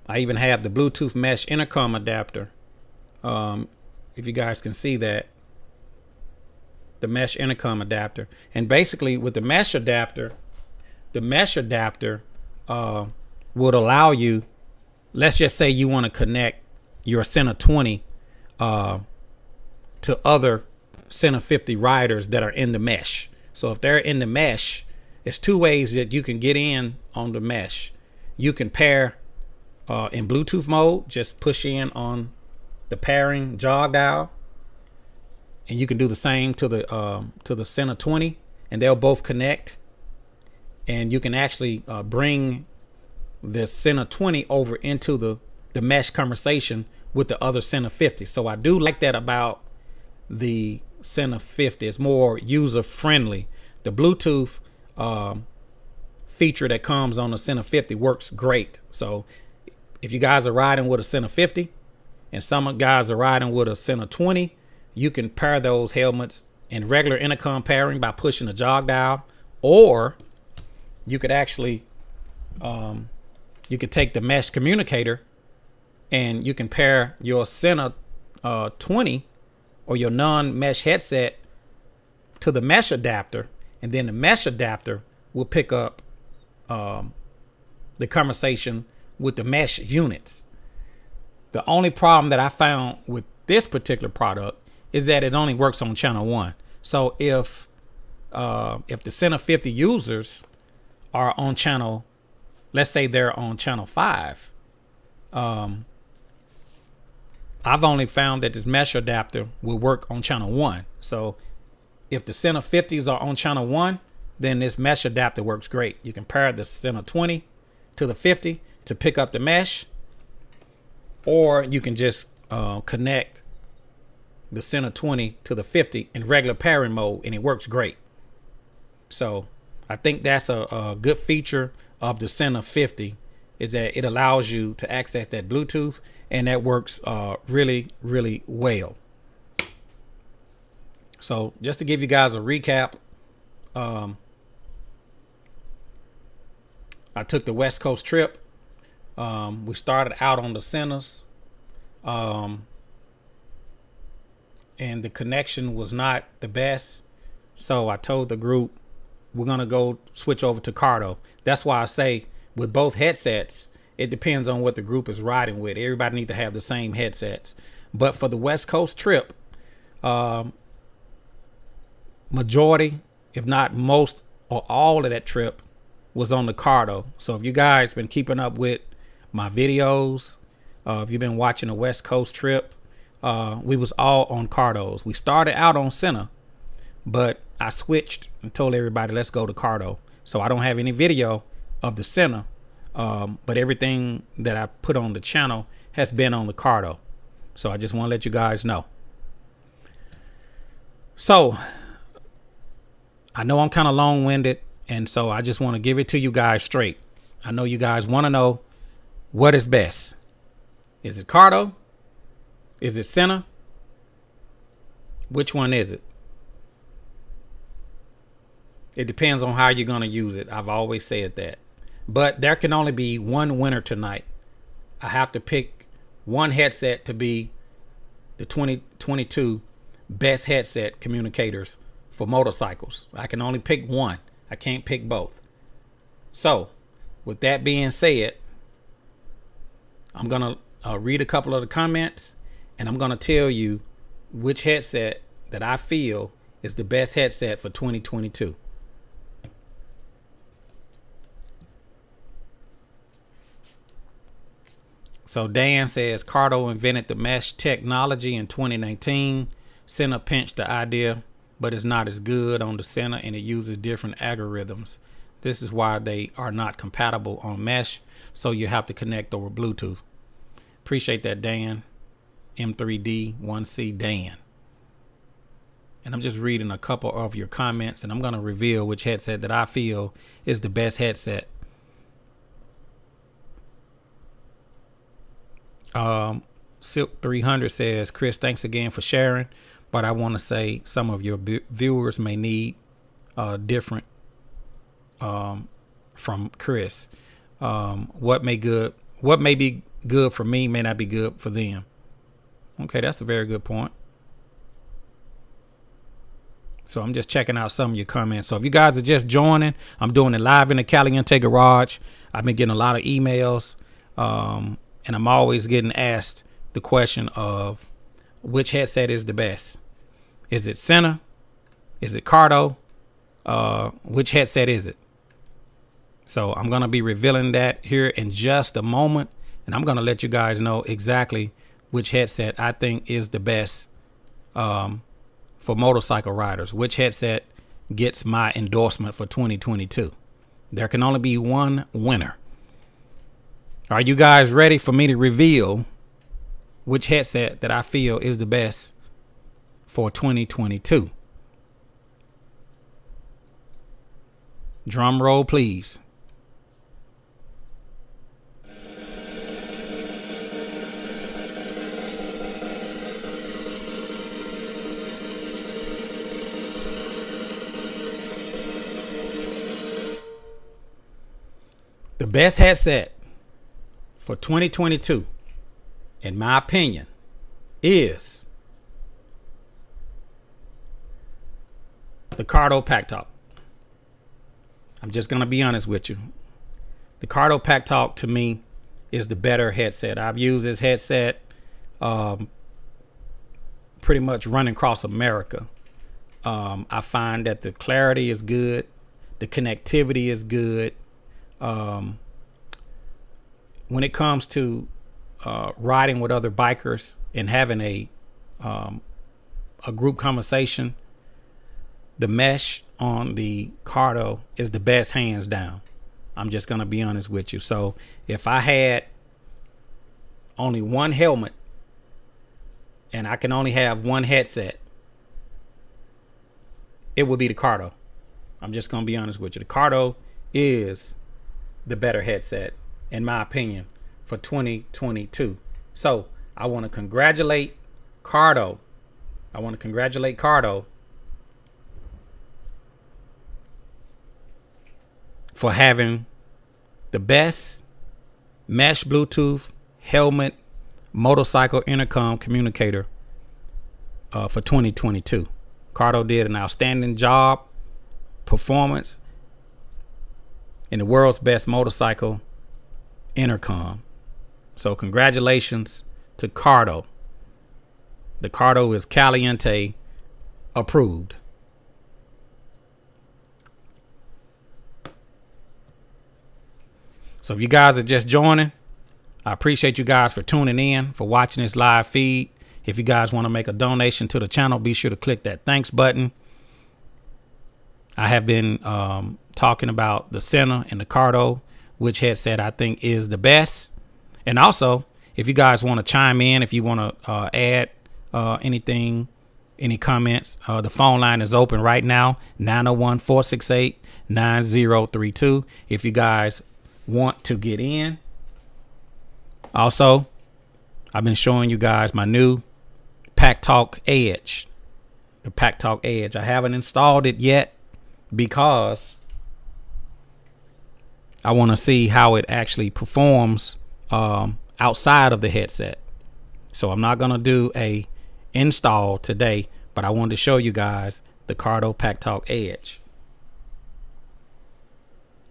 the Bluetooth mesh intercom adapter. If you guys can see that, the mesh intercom adapter. And basically with the mesh adapter would allow you, let's just say you want to connect your Sena 20 to other Sena 50 riders that are in the mesh. So if they're in the mesh, It's two ways that you can get in on the mesh. You can pair in Bluetooth mode, just push in on the pairing jog dial, and you can do the same to the Sena 20, and they'll both connect. And you can actually bring the Sena 20 over into the mesh conversation with the other Sena 50. So I do like that about the Sena 50. It's more user friendly. The Bluetooth feature that comes on the Sena 50 works great. So if you guys are riding with a Sena 50 and some guys are riding with a Sena 20, you can pair those helmets in regular intercom pairing by pushing the jog dial, or you could actually you could take the mesh communicator and you can pair your Sena 20 or your non-mesh headset to the mesh adapter, and then the mesh adapter will pick up the conversation with the mesh units. The only problem that I found with this particular product is that it only works on channel 1. So if the Sena 50 users are on channel, let's say they're on channel 5, I've only found that this mesh adapter will work on channel 1. So if the Sena 50s are on channel 1, then this mesh adapter works great. You can pair the Sena 20 to the 50 to pick up the mesh, or you can just connect the Sena 20 to the 50 in regular pairing mode, and it works great. So I think that's a good feature of the Sena 50, is that it allows you to access that Bluetooth, and that works really, really well. So just to give you guys a recap, I took the West Coast trip. We started out on the Senas, and the connection was not the best. So I told the group, we're going to go switch over to Cardo. That's why I say with both headsets, it depends on what the group is riding with. Everybody needs to have the same headsets. But for the West Coast trip, majority, if not most or all of that trip was on the Cardo. So if you guys been keeping up with my videos, if you've been watching the West Coast trip, we was all on Cardos. We started out on Sena, but I switched and told everybody, let's go to Cardo. So I don't have any video of the Sena, but everything that I put on the channel has been on the Cardo. So I just want to let you guys know. So I know I'm kind of long-winded, and so I just want to give it to you guys straight. I know you guys want to know what is best. Is it Cardo? Is it Sena? Which one is it? It depends on how you're going to use it. I've always said that. But there can only be one winner tonight. I have to pick one headset to be the 2022 best headset communicators for motorcycles. I can only pick one. I can't pick both. So, with that being said, I'm going to read a couple of the comments, and I'm going to tell you which headset that I feel is the best headset for 2022. So Dan says Cardo invented the mesh technology in 2019. Sena pinched the idea, but it's not as good on the Sena, and it uses different algorithms. This is why they are not compatible on mesh, so you have to connect over Bluetooth. Appreciate that, Dan. M3D1C Dan. And I'm just reading a couple of your comments, and I'm going to reveal which headset that I feel is the best headset. Silk 300 says, Chris, thanks again for sharing, but I want to say some of your viewers may need different from Chris. What may be good for me may not be good for them. Okay, that's a very good point. So I'm just checking out some of your comments. So if you guys are just joining, I'm doing it live in the Caliente garage. I've been getting a lot of emails, and I'm always getting asked the question of which headset is the best. Is it Sena? Is it Cardo? Which headset is it? So I'm going to be revealing that here in just a moment. And I'm going to let you guys know exactly which headset I think is the best for motorcycle riders. Which headset gets my endorsement for 2022. There can only be one winner. Are you guys ready for me to reveal which headset that I feel is the best for 2022? Drum roll, please. The best headset for 2022, in my opinion, is the Cardo Packtalk. I'm just going to be honest with you. The Cardo Packtalk to me is the better headset. I've used this headset pretty much running across America. I find that the clarity is good. The connectivity is good. When it comes to riding with other bikers and having a group conversation, the mesh on the Cardo is the best, hands down. I'm just going to be honest with you. So if I had only one helmet and I can only have one headset, it would be the Cardo. I'm just going to be honest with you. The Cardo is the better headset, in my opinion, for 2022. So I want to congratulate Cardo. For having the best mesh Bluetooth helmet motorcycle intercom communicator for 2022. Cardo did an outstanding job, performance in the world's best motorcycle intercom. So congratulations to Cardo. The Cardo is Caliente approved. So if you guys are just joining, I appreciate you guys for tuning in, for watching this live feed. If you guys want to make a donation to the channel, be sure to click that thanks button. I have been talking about the Sena and the Cardo, which headset I think is the best. And also, if you guys want to chime in, if you want to add anything, any comments, the phone line is open right now, 901-468-9032. If you guys want to get in. Also, I've been showing you guys my new Pactalk Edge, the Pactalk Edge. I haven't installed it yet because I want to see how it actually performs outside of the headset. So I'm not going to do a install today, but I wanted to show you guys the Cardo Packtalk Edge.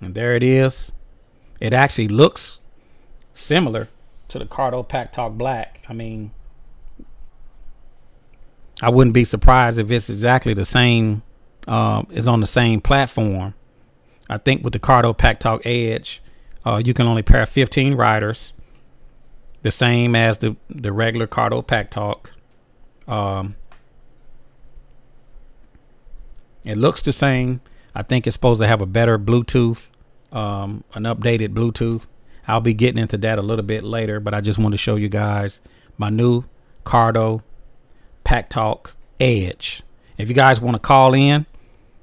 And there it is. It actually looks similar to the Cardo Packtalk Black. I mean, I wouldn't be surprised if it's exactly the same, is on the same platform. I think with the Cardo Packtalk Edge, you can only pair 15 riders, the same as the regular Cardo Packtalk. It looks the same. I think it's supposed to have a better Bluetooth, an updated Bluetooth. I'll be getting into that a little bit later, but I just want to show you guys my new Cardo Packtalk Edge. If you guys want to call in,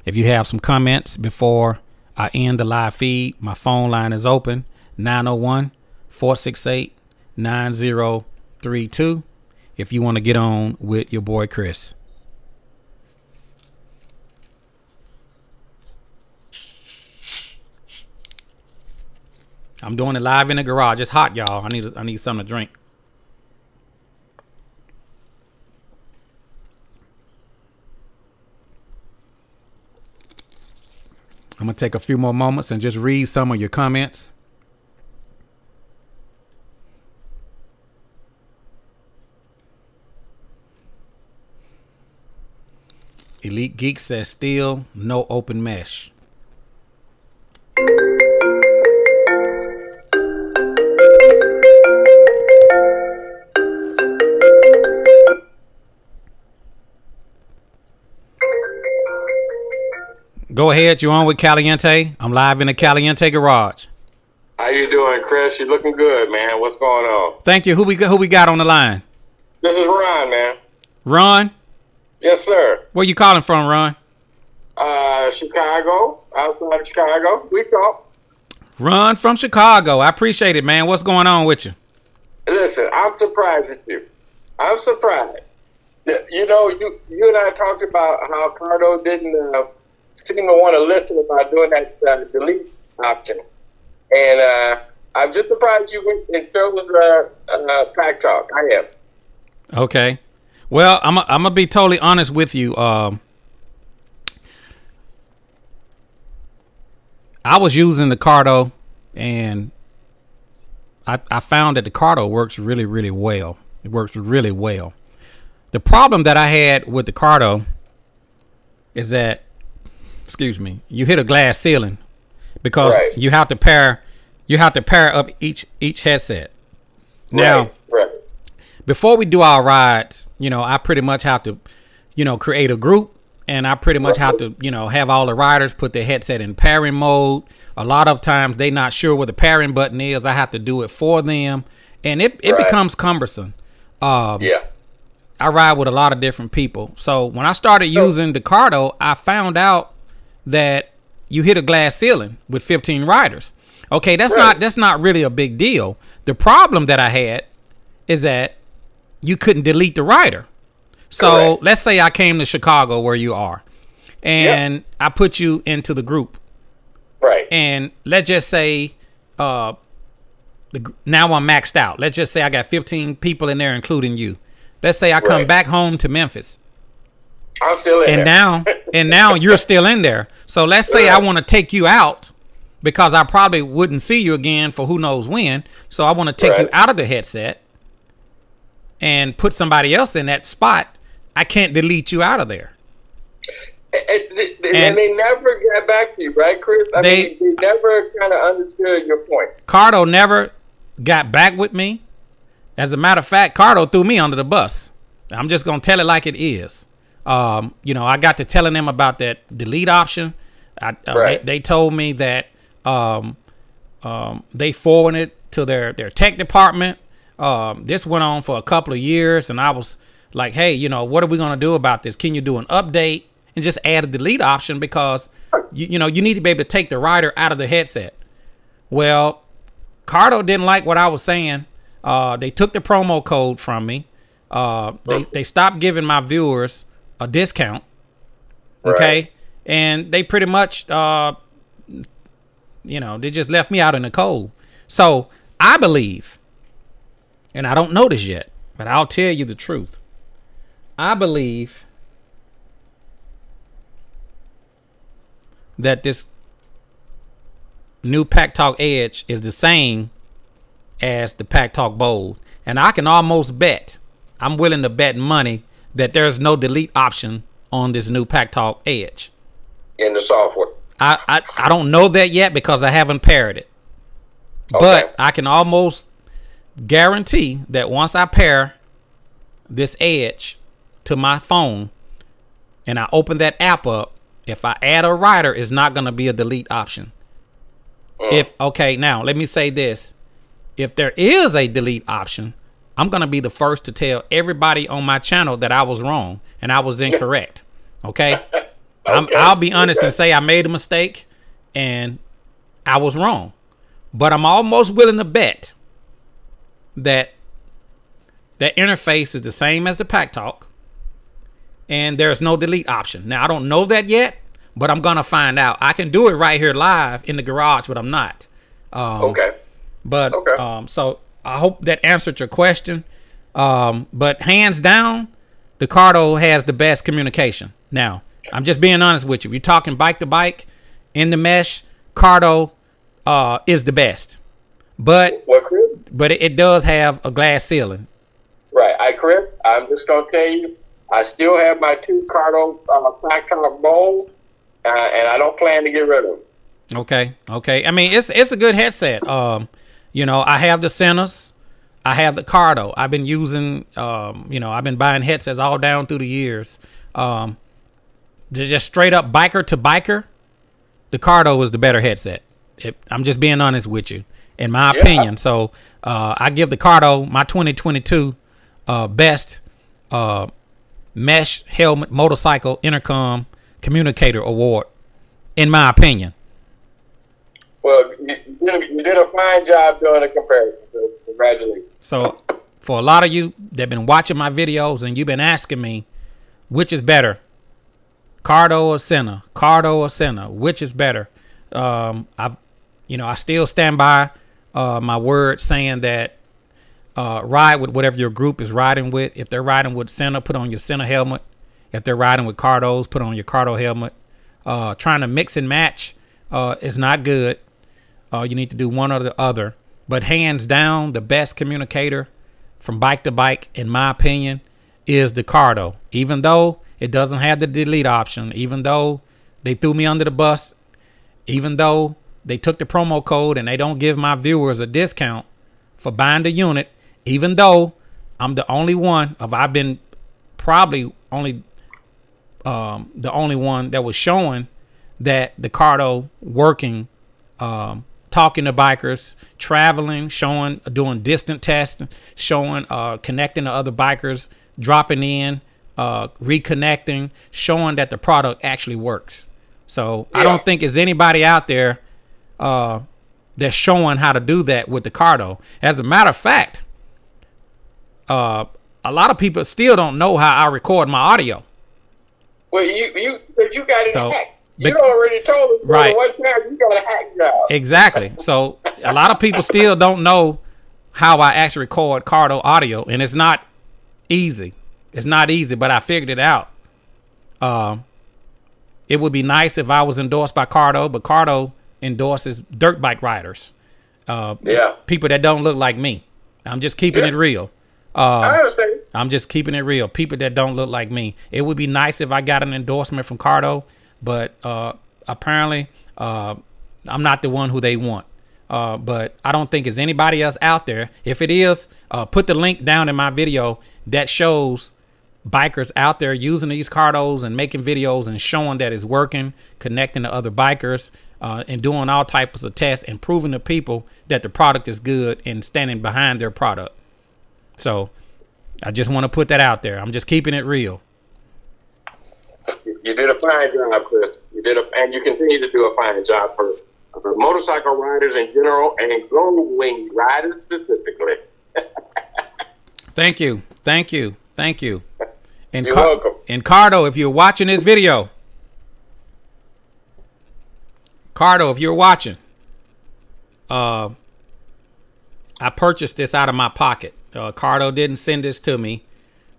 if you have some comments before I end the live feed, my phone line is open, 901-468-9032. If you want to get on with your boy Chris. I'm doing it live in the garage. It's hot, y'all. I need something to drink. I'm going to take a few more moments and just read some of your comments. Elite Geek says still no open mesh. Go ahead. You're on with Caliente. I'm live in the Caliente garage. How you doing, Chris? You looking good, man. What's going on? Thank you. Who we got on the line? This is Ron, man. Ron? Yes, sir. Where you calling from, Ron? Chicago. Outside of Chicago. We talk. Ron from Chicago. I appreciate it, man. What's going on with you? Listen, I'm surprised at you. I'm surprised. You know, you and I talked about how Cardo didn't seem to want to listen about doing that delete option. And I'm just surprised you went and chose Pactalk. I am. Okay. Well, I'm gonna be totally honest with you. I was using the Cardo, and I found that the Cardo works really, really well. It works really well. The problem that I had with the Cardo is that, excuse me, you hit a glass ceiling because you have to pair up each headset. Now, before we do our rides, I pretty much have to, create a group, and I pretty much have to, have all the riders put their headset in pairing mode. A lot of times they not sure where the pairing button is. I have to do it for them, and it becomes cumbersome. I ride with a lot of different people. So when I started using the Cardo, I found out that you hit a glass ceiling with 15 riders. Okay, that's not really a big deal. The problem that I had is that you couldn't delete the rider. So let's say I came to Chicago where you are, and I put you into the group. Right. And let's just say now I'm maxed out. Let's just say I got 15 people in there, including you. Let's say I come back home to Memphis. I'm still in there. And now you're still in there. So let's say I want to take you out because I probably wouldn't see you again for who knows when. So I want to take you out of the headset and put somebody else in that spot. I can't delete you out of there. And they never got back to you, right, Chris? They never kind of understood your point. Cardo never got back with me. As a matter of fact, Cardo threw me under the bus. I'm just going to tell it like it is. I got to telling them about that delete option. They told me that they forwarded it to their tech department. This went on for a couple of years, and I was like, hey, what are we going to do about this? Can you do an update and just add a delete option? Because, you need to be able to take the rider out of the headset. Well, Cardo didn't like what I was saying. They took the promo code from me. They stopped giving my viewers a discount. Okay. And they pretty much, they just left me out in the cold. So I believe, and I don't know this yet, but I'll tell you the truth. I believe that this new Pactalk Edge is the same as the Pactalk Bold, and I can almost bet, I'm willing to bet money that there's no delete option on this new Pactalk Edge in the software. I don't know that yet because I haven't paired it, but I can almost guarantee that once I pair this Edge to my phone and I open that app up, if I add a rider, it's not going to be a delete option. Now let me say this. If there is a delete option, I'm going to be the first to tell everybody on my channel that I was wrong and I was incorrect. Okay? I'll be honest and say I made a mistake and I was wrong. But I'm almost willing to bet that that interface is the same as the Pactalk and there's no delete option. Now, I don't know that yet, but I'm going to find out. I can do it right here live in the garage, but I'm not. So I hope that answered your question. But hands down, the Cardo has the best communication. Now, I'm just being honest with you. We're talking bike to bike in the mesh. Cardo is the best, but it does have a glass ceiling. Right, Chris, I'm just gonna tell you, I still have my two Cardo Pactalk bowls, and I don't plan to get rid of them. Okay. I mean, it's a good headset. I have the Senas, I have the Cardo. I've been using, I've been buying headsets all down through the years. Just straight up biker to biker. the Cardo is the better headset. I'm just being honest with you, in my opinion. So I give the Cardo my 2022 best mesh helmet motorcycle intercom communicator award, in my opinion. Well, you did a fine job doing a comparison. So congratulations. So for a lot of you that have been watching my videos and you've been asking me which is better, Cardo or Sena, Cardo or Sena, which is better? I still stand by my word saying that ride with whatever your group is riding with. If they're riding with Sena, put on your Sena helmet. If they're riding with Cardos, put on your Cardo helmet. Trying to mix and match is not good. You need to do one or the other. But hands down, the best communicator from bike to bike, in my opinion, is the Cardo. Even though it doesn't have the delete option, even though they threw me under the bus, even though they took the promo code and they don't give my viewers a discount for buying the unit, even though I'm the only one I've been probably only the only one that was showing that the Cardo working, talking to bikers, traveling, showing, doing distant tests, showing, connecting to other bikers, dropping in, reconnecting, showing that the product actually works. So I don't think there's anybody out there that's showing how to do that with the Cardo. As a matter of fact, a lot of people still don't know how I record my audio. Well, you got it hacked. You already told us right. What time you got a hack job. Exactly. So a lot of people still don't know how I actually record Cardo audio, and it's not easy. It's not easy, but I figured it out. It would be nice if I was endorsed by Cardo, but Cardo endorses dirt bike riders. People that don't look like me. I'm just keeping it real. I understand. I'm just keeping it real. People that don't look like me. It would be nice if I got an endorsement from Cardo, but apparently I'm not the one who they want. But I don't think there's anybody else out there. If it is, put the link down in my video that shows bikers out there using these Cardos and making videos and showing that it's working, connecting to other bikers, and doing all types of tests and proving to people that the product is good and standing behind their product. So I just want to put that out there. I'm just keeping it real. You did a fine job, Chris. And you continue to do a fine job for motorcycle riders in general and Gold Wing riders specifically. Thank you. And You're welcome. And Cardo, if you're watching this video, if you're watching, I purchased this out of my pocket. Cardo didn't send this to me.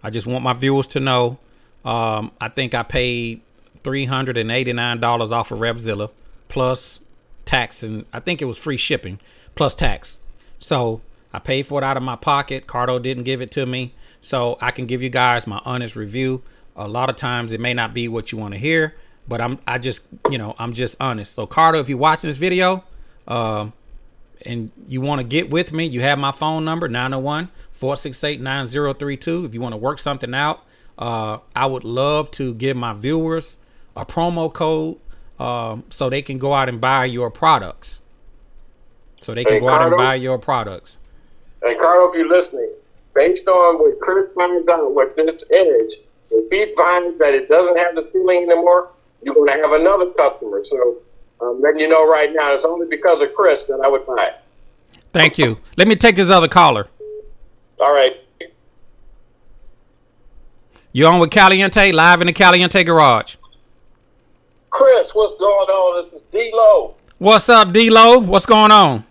I just want my viewers to know. I think I paid $389 off of Revzilla plus tax, and I think it was free shipping plus tax. So I paid for it out of my pocket. Cardo didn't give it to me, so I can give you guys my honest review. A lot of times it may not be what you want to hear, but I'm just honest. So Cardo, if you're watching this video, and you want to get with me, you have my phone number, 901-468-9032. If you want to work something out, I would love to give my viewers a promo code so they can go out and buy your products. And Cardo, if you're listening, based on what Chris finds out with this edge, if he finds that it doesn't have the feeling anymore, you're going to have another customer. So I'm letting you know right now, it's only because of Chris that I would buy it. Thank you. Let me take this other caller. All right. You on with Caliente, live in the Caliente garage. Chris, what's going on? This is D-Lo. What's up, D-Lo? What's going on?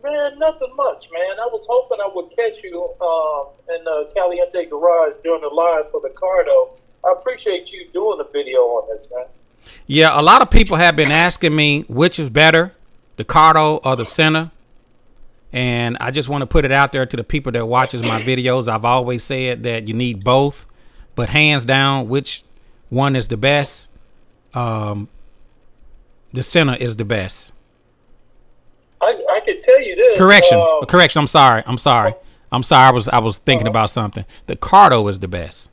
Man, nothing much, man. I was hoping I would catch you in the Caliente garage during the live for the Cardo. I appreciate you doing a video on this, man. Yeah, a lot of people have been asking me which is better, the Cardo or the Sena. And I just want to put it out there to the people that watches my videos. I've always said that you need both, but hands down, which one is the best? The Sena is the best. I can tell you this. Correction. I'm sorry. I was thinking about something. The Cardo is the best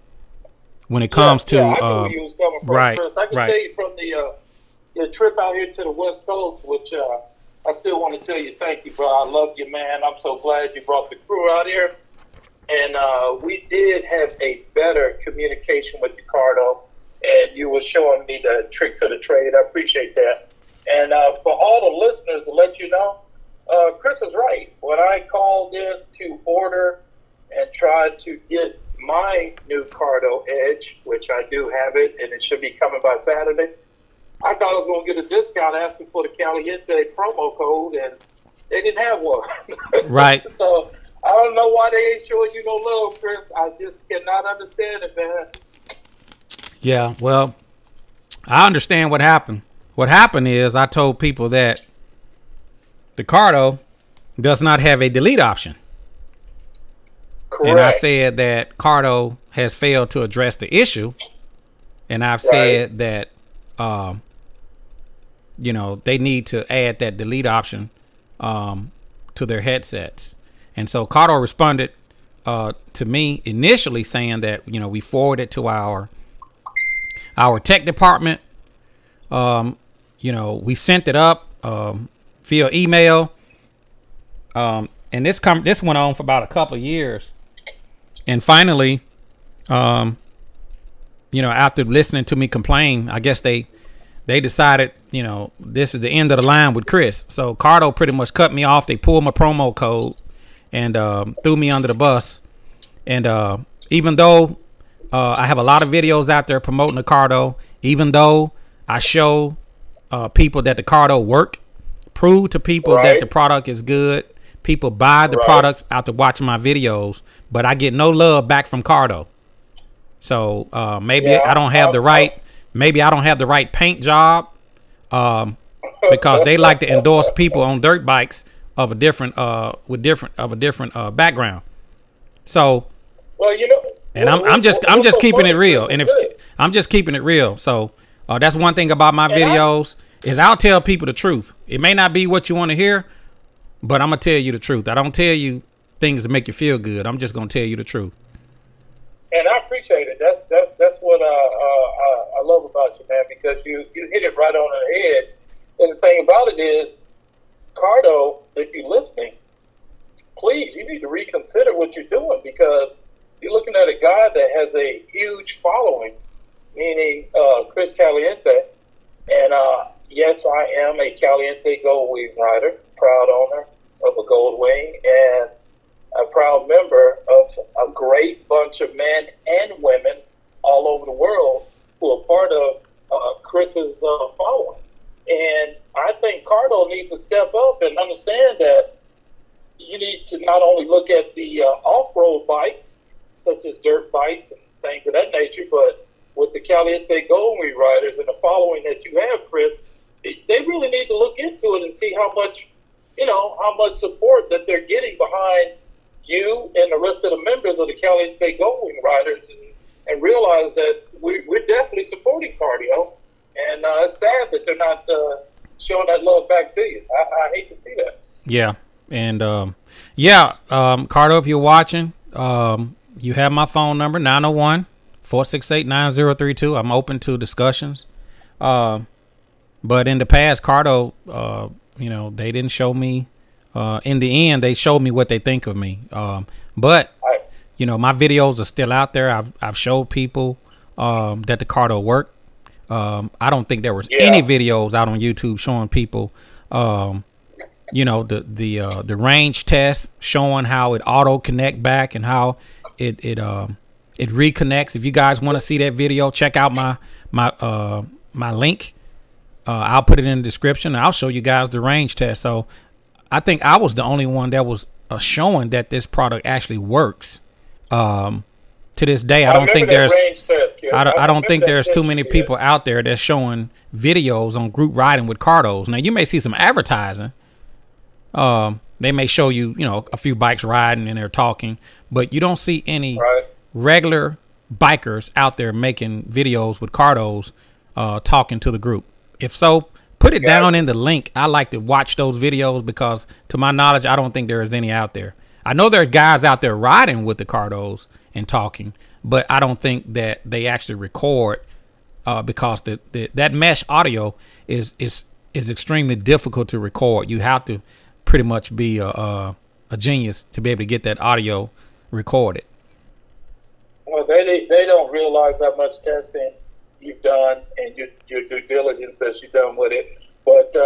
when it comes to I knew where you was coming from, right. Chris. I can tell you from the your trip out here to the West Coast, which I still want to tell you thank you, bro. I love you, man. I'm so glad you brought the crew out here. And we did have a better communication with Cardo, and you were showing me the tricks of the trade. I appreciate that. And for all the listeners, to let you know, Chris is right. When I called in to order and tried to get my new Cardo Edge, which I do have it, and it should be coming by Saturday, I thought I was going to get a discount asking for the Caliente promo code, and they didn't have one. Right. So I don't know why they ain't showing you no love, Chris. I just cannot understand it, man. Yeah, well, I understand what happened. What happened is I told people that the Cardo does not have a delete option. Correct. And I said that Cardo has failed to address the issue. And I've said that, they need to add that delete option to their headsets. And so Cardo responded to me initially saying that, we forwarded to our tech department. We sent it up via email. And this went on for about a couple of years. And finally, after listening to me complain, I guess they decided, this is the end of the line with Chris. So Cardo pretty much cut me off. They pulled my promo code and threw me under the bus. And even though I have a lot of videos out there promoting the Cardo, even though I show people that the Cardo work, prove to people that the product is good, people buy the products after watching my videos, but I get no love back from Cardo. So maybe I don't have the right paint job because they like to endorse people on dirt bikes of a different background. So and I'm just keeping it real. And if I'm just keeping it real. So that's one thing about my videos is I'll tell people the truth. It may not be what you want to hear, but I'm gonna tell you the truth. I don't tell you things that make you feel good. I'm just gonna tell you the truth. And I appreciate it. That's what I love about you, man, because you hit it right on the head. And the thing about it is, Cardo, if you're listening, please, you need to reconsider what you're doing, because you're looking at a guy that has a huge following, meaning Chris Caliente. And yes, I am a Caliente Gold Wing rider, proud owner of a Gold Wing, and a proud member of a great bunch of men and women all over the world who are part of Chris's following. And I think Cardo needs to step up and understand that you need to not only look at the off-road bikes, such as dirt bikes and things of that nature, but with the Caliente Gold Wing riders and the following that you have, Chris, they really need to look into it and see how much support that they're getting behind you and the rest of the members of the Caliente Gold Wing riders, and realize that we're definitely supporting cardio. And it's sad that they're not showing that love back to you. I hate to see that. Yeah. And Cardo, if you're watching, you have my phone number, 901-468-9032. I'm open to discussions. But in the past, Cardo, they didn't show me. In the end, they showed me what they think of me. But my videos are still out there. I've showed people that the Cardo work. I don't think there was any videos out on YouTube showing people, the range test, showing how it auto connect back and how it reconnects. If you guys want to see that video, check out my link. I'll put it in the description. I'll show you guys the range test. So I think I was the only one that was showing that this product actually works. To this day, I don't think there's too many people out there that's showing videos on group riding with Cardos. Now you may see some advertising. They may show you, a few bikes riding and they're talking, but you don't see any regular bikers out there making videos with Cardos, talking to the group. If so, put it down in the link. I like to watch those videos because, to my knowledge, I don't think there is any out there. I know there are guys out there riding with the Cardos and talking, but I don't think that they actually record because that mesh audio is extremely difficult to record. You have to pretty much be a genius to be able to get that audio recorded. Well, they don't realize how much testing you've done and your due diligence that you've done with it. But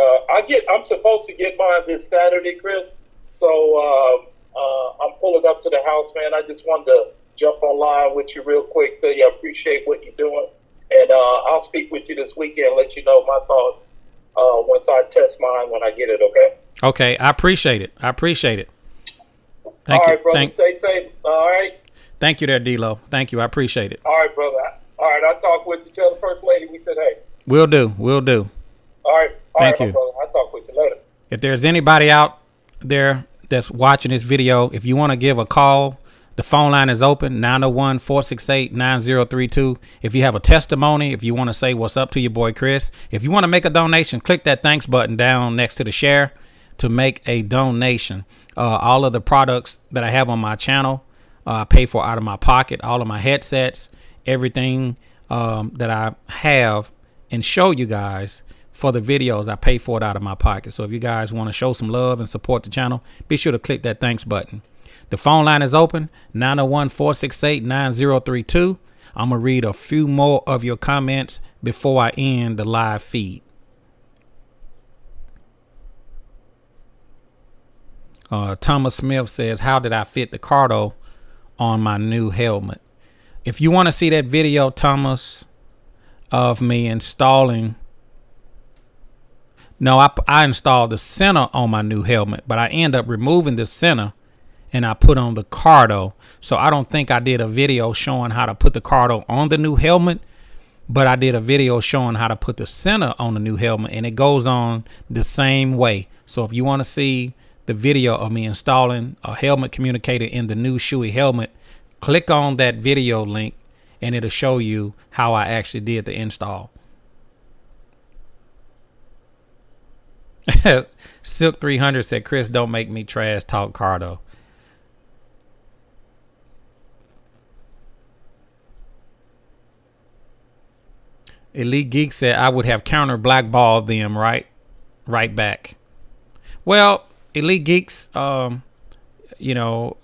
I'm supposed to get mine this Saturday, Chris. So I'm pulling up to the house, man. I just wanted to jump online with you real quick. Tell you I appreciate what you're doing, and I'll speak with you this weekend. Let you know my thoughts once I test mine when I get it. Okay. Okay, I appreciate it. Thank All you. right, brother. Stay safe. All right. Thank you there, D-Lo. Thank you. I appreciate it. All right, brother. All right, I'll talk with you. Tell the first lady we said hey. Will do. All right. Thank you. My brother. I'll talk with you later. If there's anybody out there that's watching this video, if you want to give a call, the phone line is open, 901-468-9032. If you have a testimony, if you want to say what's up to your boy Chris, if you want to make a donation, click that thanks button down next to the share to make a donation. All of the products that I have on my channel, I pay for out of my pocket. All of my headsets, everything that I have and show you guys for the videos, I pay for it out of my pocket. So if you guys want to show some love and support the channel, be sure to click that thanks button. The phone line is open, 901-468-9032. I'm going to read a few more of your comments before I end the live feed. Thomas Smith says, how did I fit the Cardo on my new helmet? If you want to see that video, Thomas, of me installing, no, I installed the Sena on my new helmet, but I end up removing the Sena and I put on the Cardo. So I don't think I did a video showing how to put the Cardo on the new helmet, but I did a video showing how to put the Sena on the new helmet, and it goes on the same way. So if you want to see the video of me installing a helmet communicator in the new Shoei helmet, click on that video link and it'll show you how I actually did the install. Silk 300 said, Chris, don't make me trash talk Cardo. Elite Geek said, I would have counter blackballed them right back. Well, Elite Geeks, you know,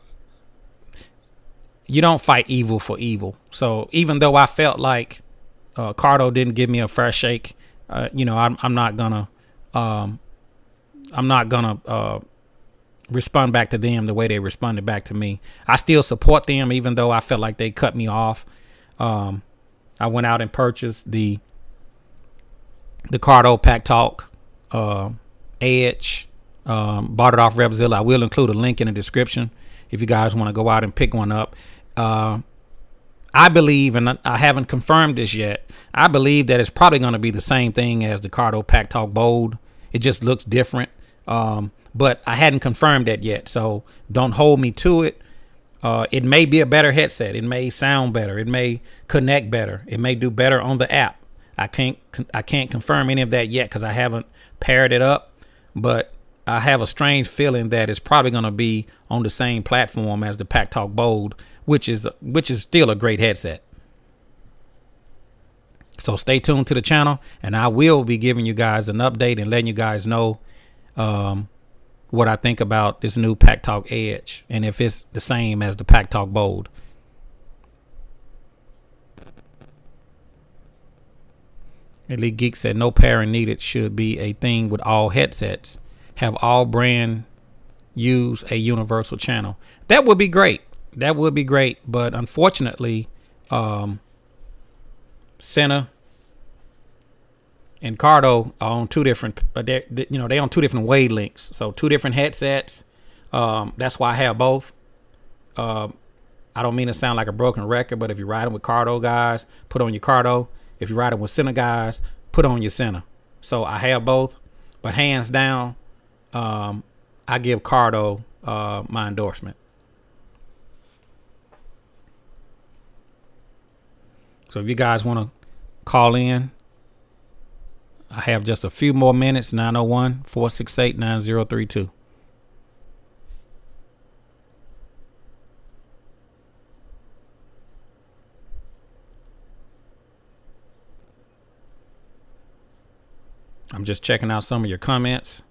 you don't fight evil for evil. So even though I felt like Cardo didn't give me a fair shake, you know, I'm not gonna respond back to them the way they responded back to me. I still support them, even though I felt like they cut me off. I went out and purchased the Cardo Packtalk Edge. Bought it off Revzilla. I will include a link in the description if you guys want to go out and pick one up. I believe, and I haven't confirmed this yet, I believe that it's probably going to be the same thing as the Cardo Packtalk Bold. It just looks different. But I hadn't confirmed that yet, so don't hold me to it. It may be a better headset. It may sound better. It may connect better. It may do better on the app. I can't confirm any of that yet because I haven't paired it up, but I have a strange feeling that it's probably going to be on the same platform as the Pactalk Bold, which is still a great headset. So stay tuned to the channel, and I will be giving you guys an update and letting you guys know what I think about this new Pactalk Edge and if it's the same as the Pactalk Bold. Elite Geek said no pairing needed should be a thing with all headsets. Have all brand use a universal channel. That would be great. That would be great. But unfortunately, Sena and Cardo are on two different, they're on two different wavelengths. So two different headsets. That's why I have both. I don't mean to sound like a broken record, but if you're riding with Cardo guys, put on your Cardo. If you're riding with Sena guys, put on your Sena. So I have both, but hands down, I give Cardo my endorsement. So if you guys want to call in, I have just a few more minutes. 901-468-9032. I'm just checking out some of your comments.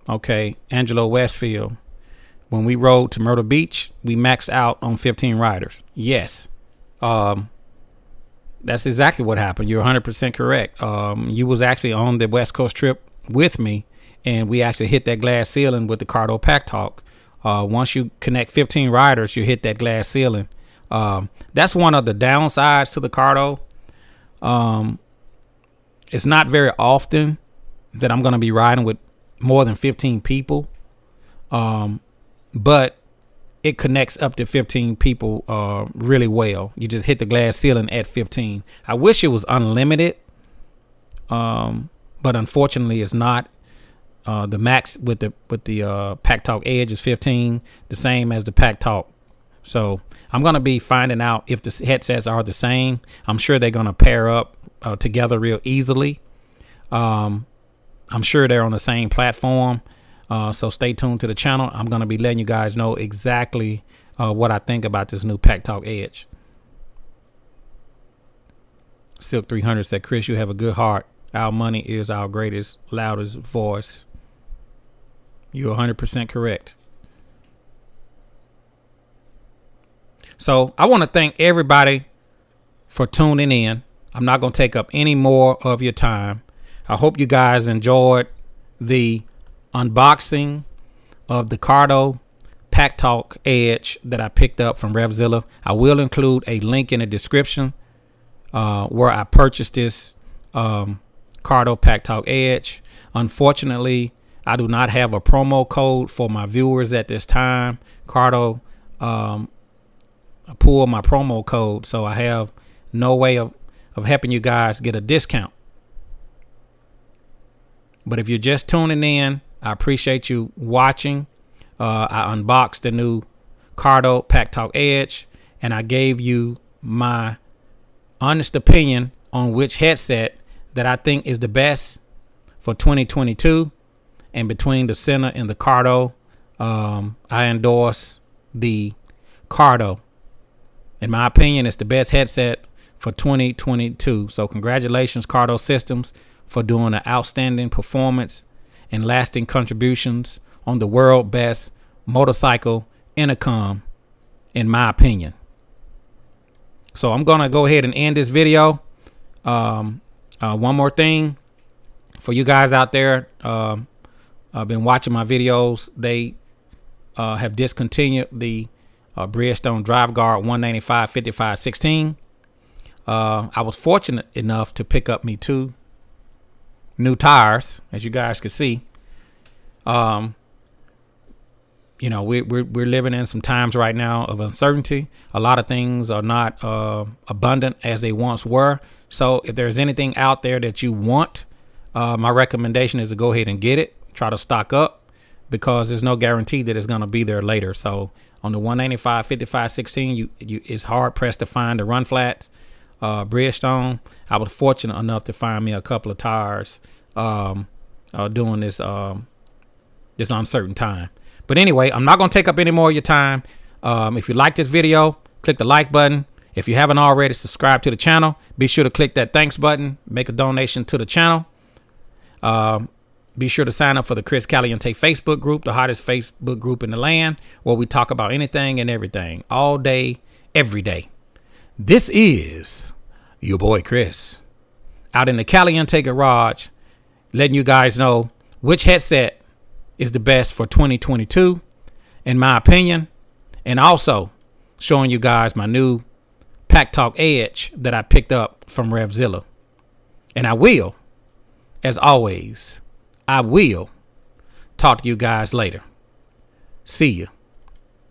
Okay, Angelo Westfield. When we rode to Myrtle Beach, we maxed out on 15 riders. Yes. That's exactly what happened. You're 100% correct. You was actually on the West Coast trip with me, and we actually hit that glass ceiling with the Cardo Packtalk. Once you connect 15 riders, you hit that glass ceiling. That's one of the downsides to the Cardo. It's not very often that I'm going to be riding with more than 15 people. But it connects up to 15 people really well. You just hit the glass ceiling at 15. I wish it was unlimited, but unfortunately it's not. The max with the Pactalk Edge is 15, the same as the Pactalk. So I'm gonna be finding out if the headsets are the same. I'm sure they're gonna pair up together real easily. I'm sure they're on the same platform. So stay tuned to the channel. I'm going to be letting you guys know exactly what I think about this new Pactalk Edge. Silk 300 said, Chris, you have a good heart. Our money is our greatest, loudest voice. You're 100% correct. So I want to thank everybody for tuning in. I'm not going to take up any more of your time. I hope you guys enjoyed the unboxing of the Cardo Packtalk Edge that I picked up from Revzilla. I will include a link in the description where I purchased this Cardo Packtalk Edge. Unfortunately, I do not have a promo code for my viewers at this time. Cardo pulled my promo code, so I have no way of helping you guys get a discount. But if you're just tuning in, I appreciate you watching. I unboxed the new Cardo Packtalk Edge, and I gave you my honest opinion on which headset that I think is the best for 2022. And between the Sena and the Cardo, I endorse the Cardo. In my opinion, it's the best headset for 2022. So congratulations, Cardo Systems, for doing an outstanding performance and lasting contributions on the world best motorcycle intercom, in my opinion. So I'm gonna go ahead and end this video. One more thing for you guys out there, I've been watching my videos. They have discontinued the Bridgestone Drive Guard 195 55 16. I was fortunate enough to pick up me 2 new tires, as you guys can see. You know, we're living in some times right now of uncertainty. A lot of things are not abundant as they once were. So if there's anything out there that you want, my recommendation is to go ahead and get it. Try to stock up, because there's no guarantee that it's going to be there later. So on the 195 55 16, it's hard pressed to find the run flats. Bridgestone, I was fortunate enough to find me a couple of tires during this this uncertain time. But anyway, I'm not going to take up any more of your time. If you like this video, click the like button. If you haven't already, subscribe to the channel. Be sure to click that thanks button. Make a donation to the channel. Be sure to sign up for the Chris Caliente Facebook group, the hottest Facebook group in the land, where we talk about anything and everything all day, every day. This is your boy Chris, out in the Caliente garage, letting you guys know which headset is the best for 2022, in my opinion, and also showing you guys my new Pactalk Edge that I picked up from Revzilla. And I will, as always, I will talk to you guys later. See you.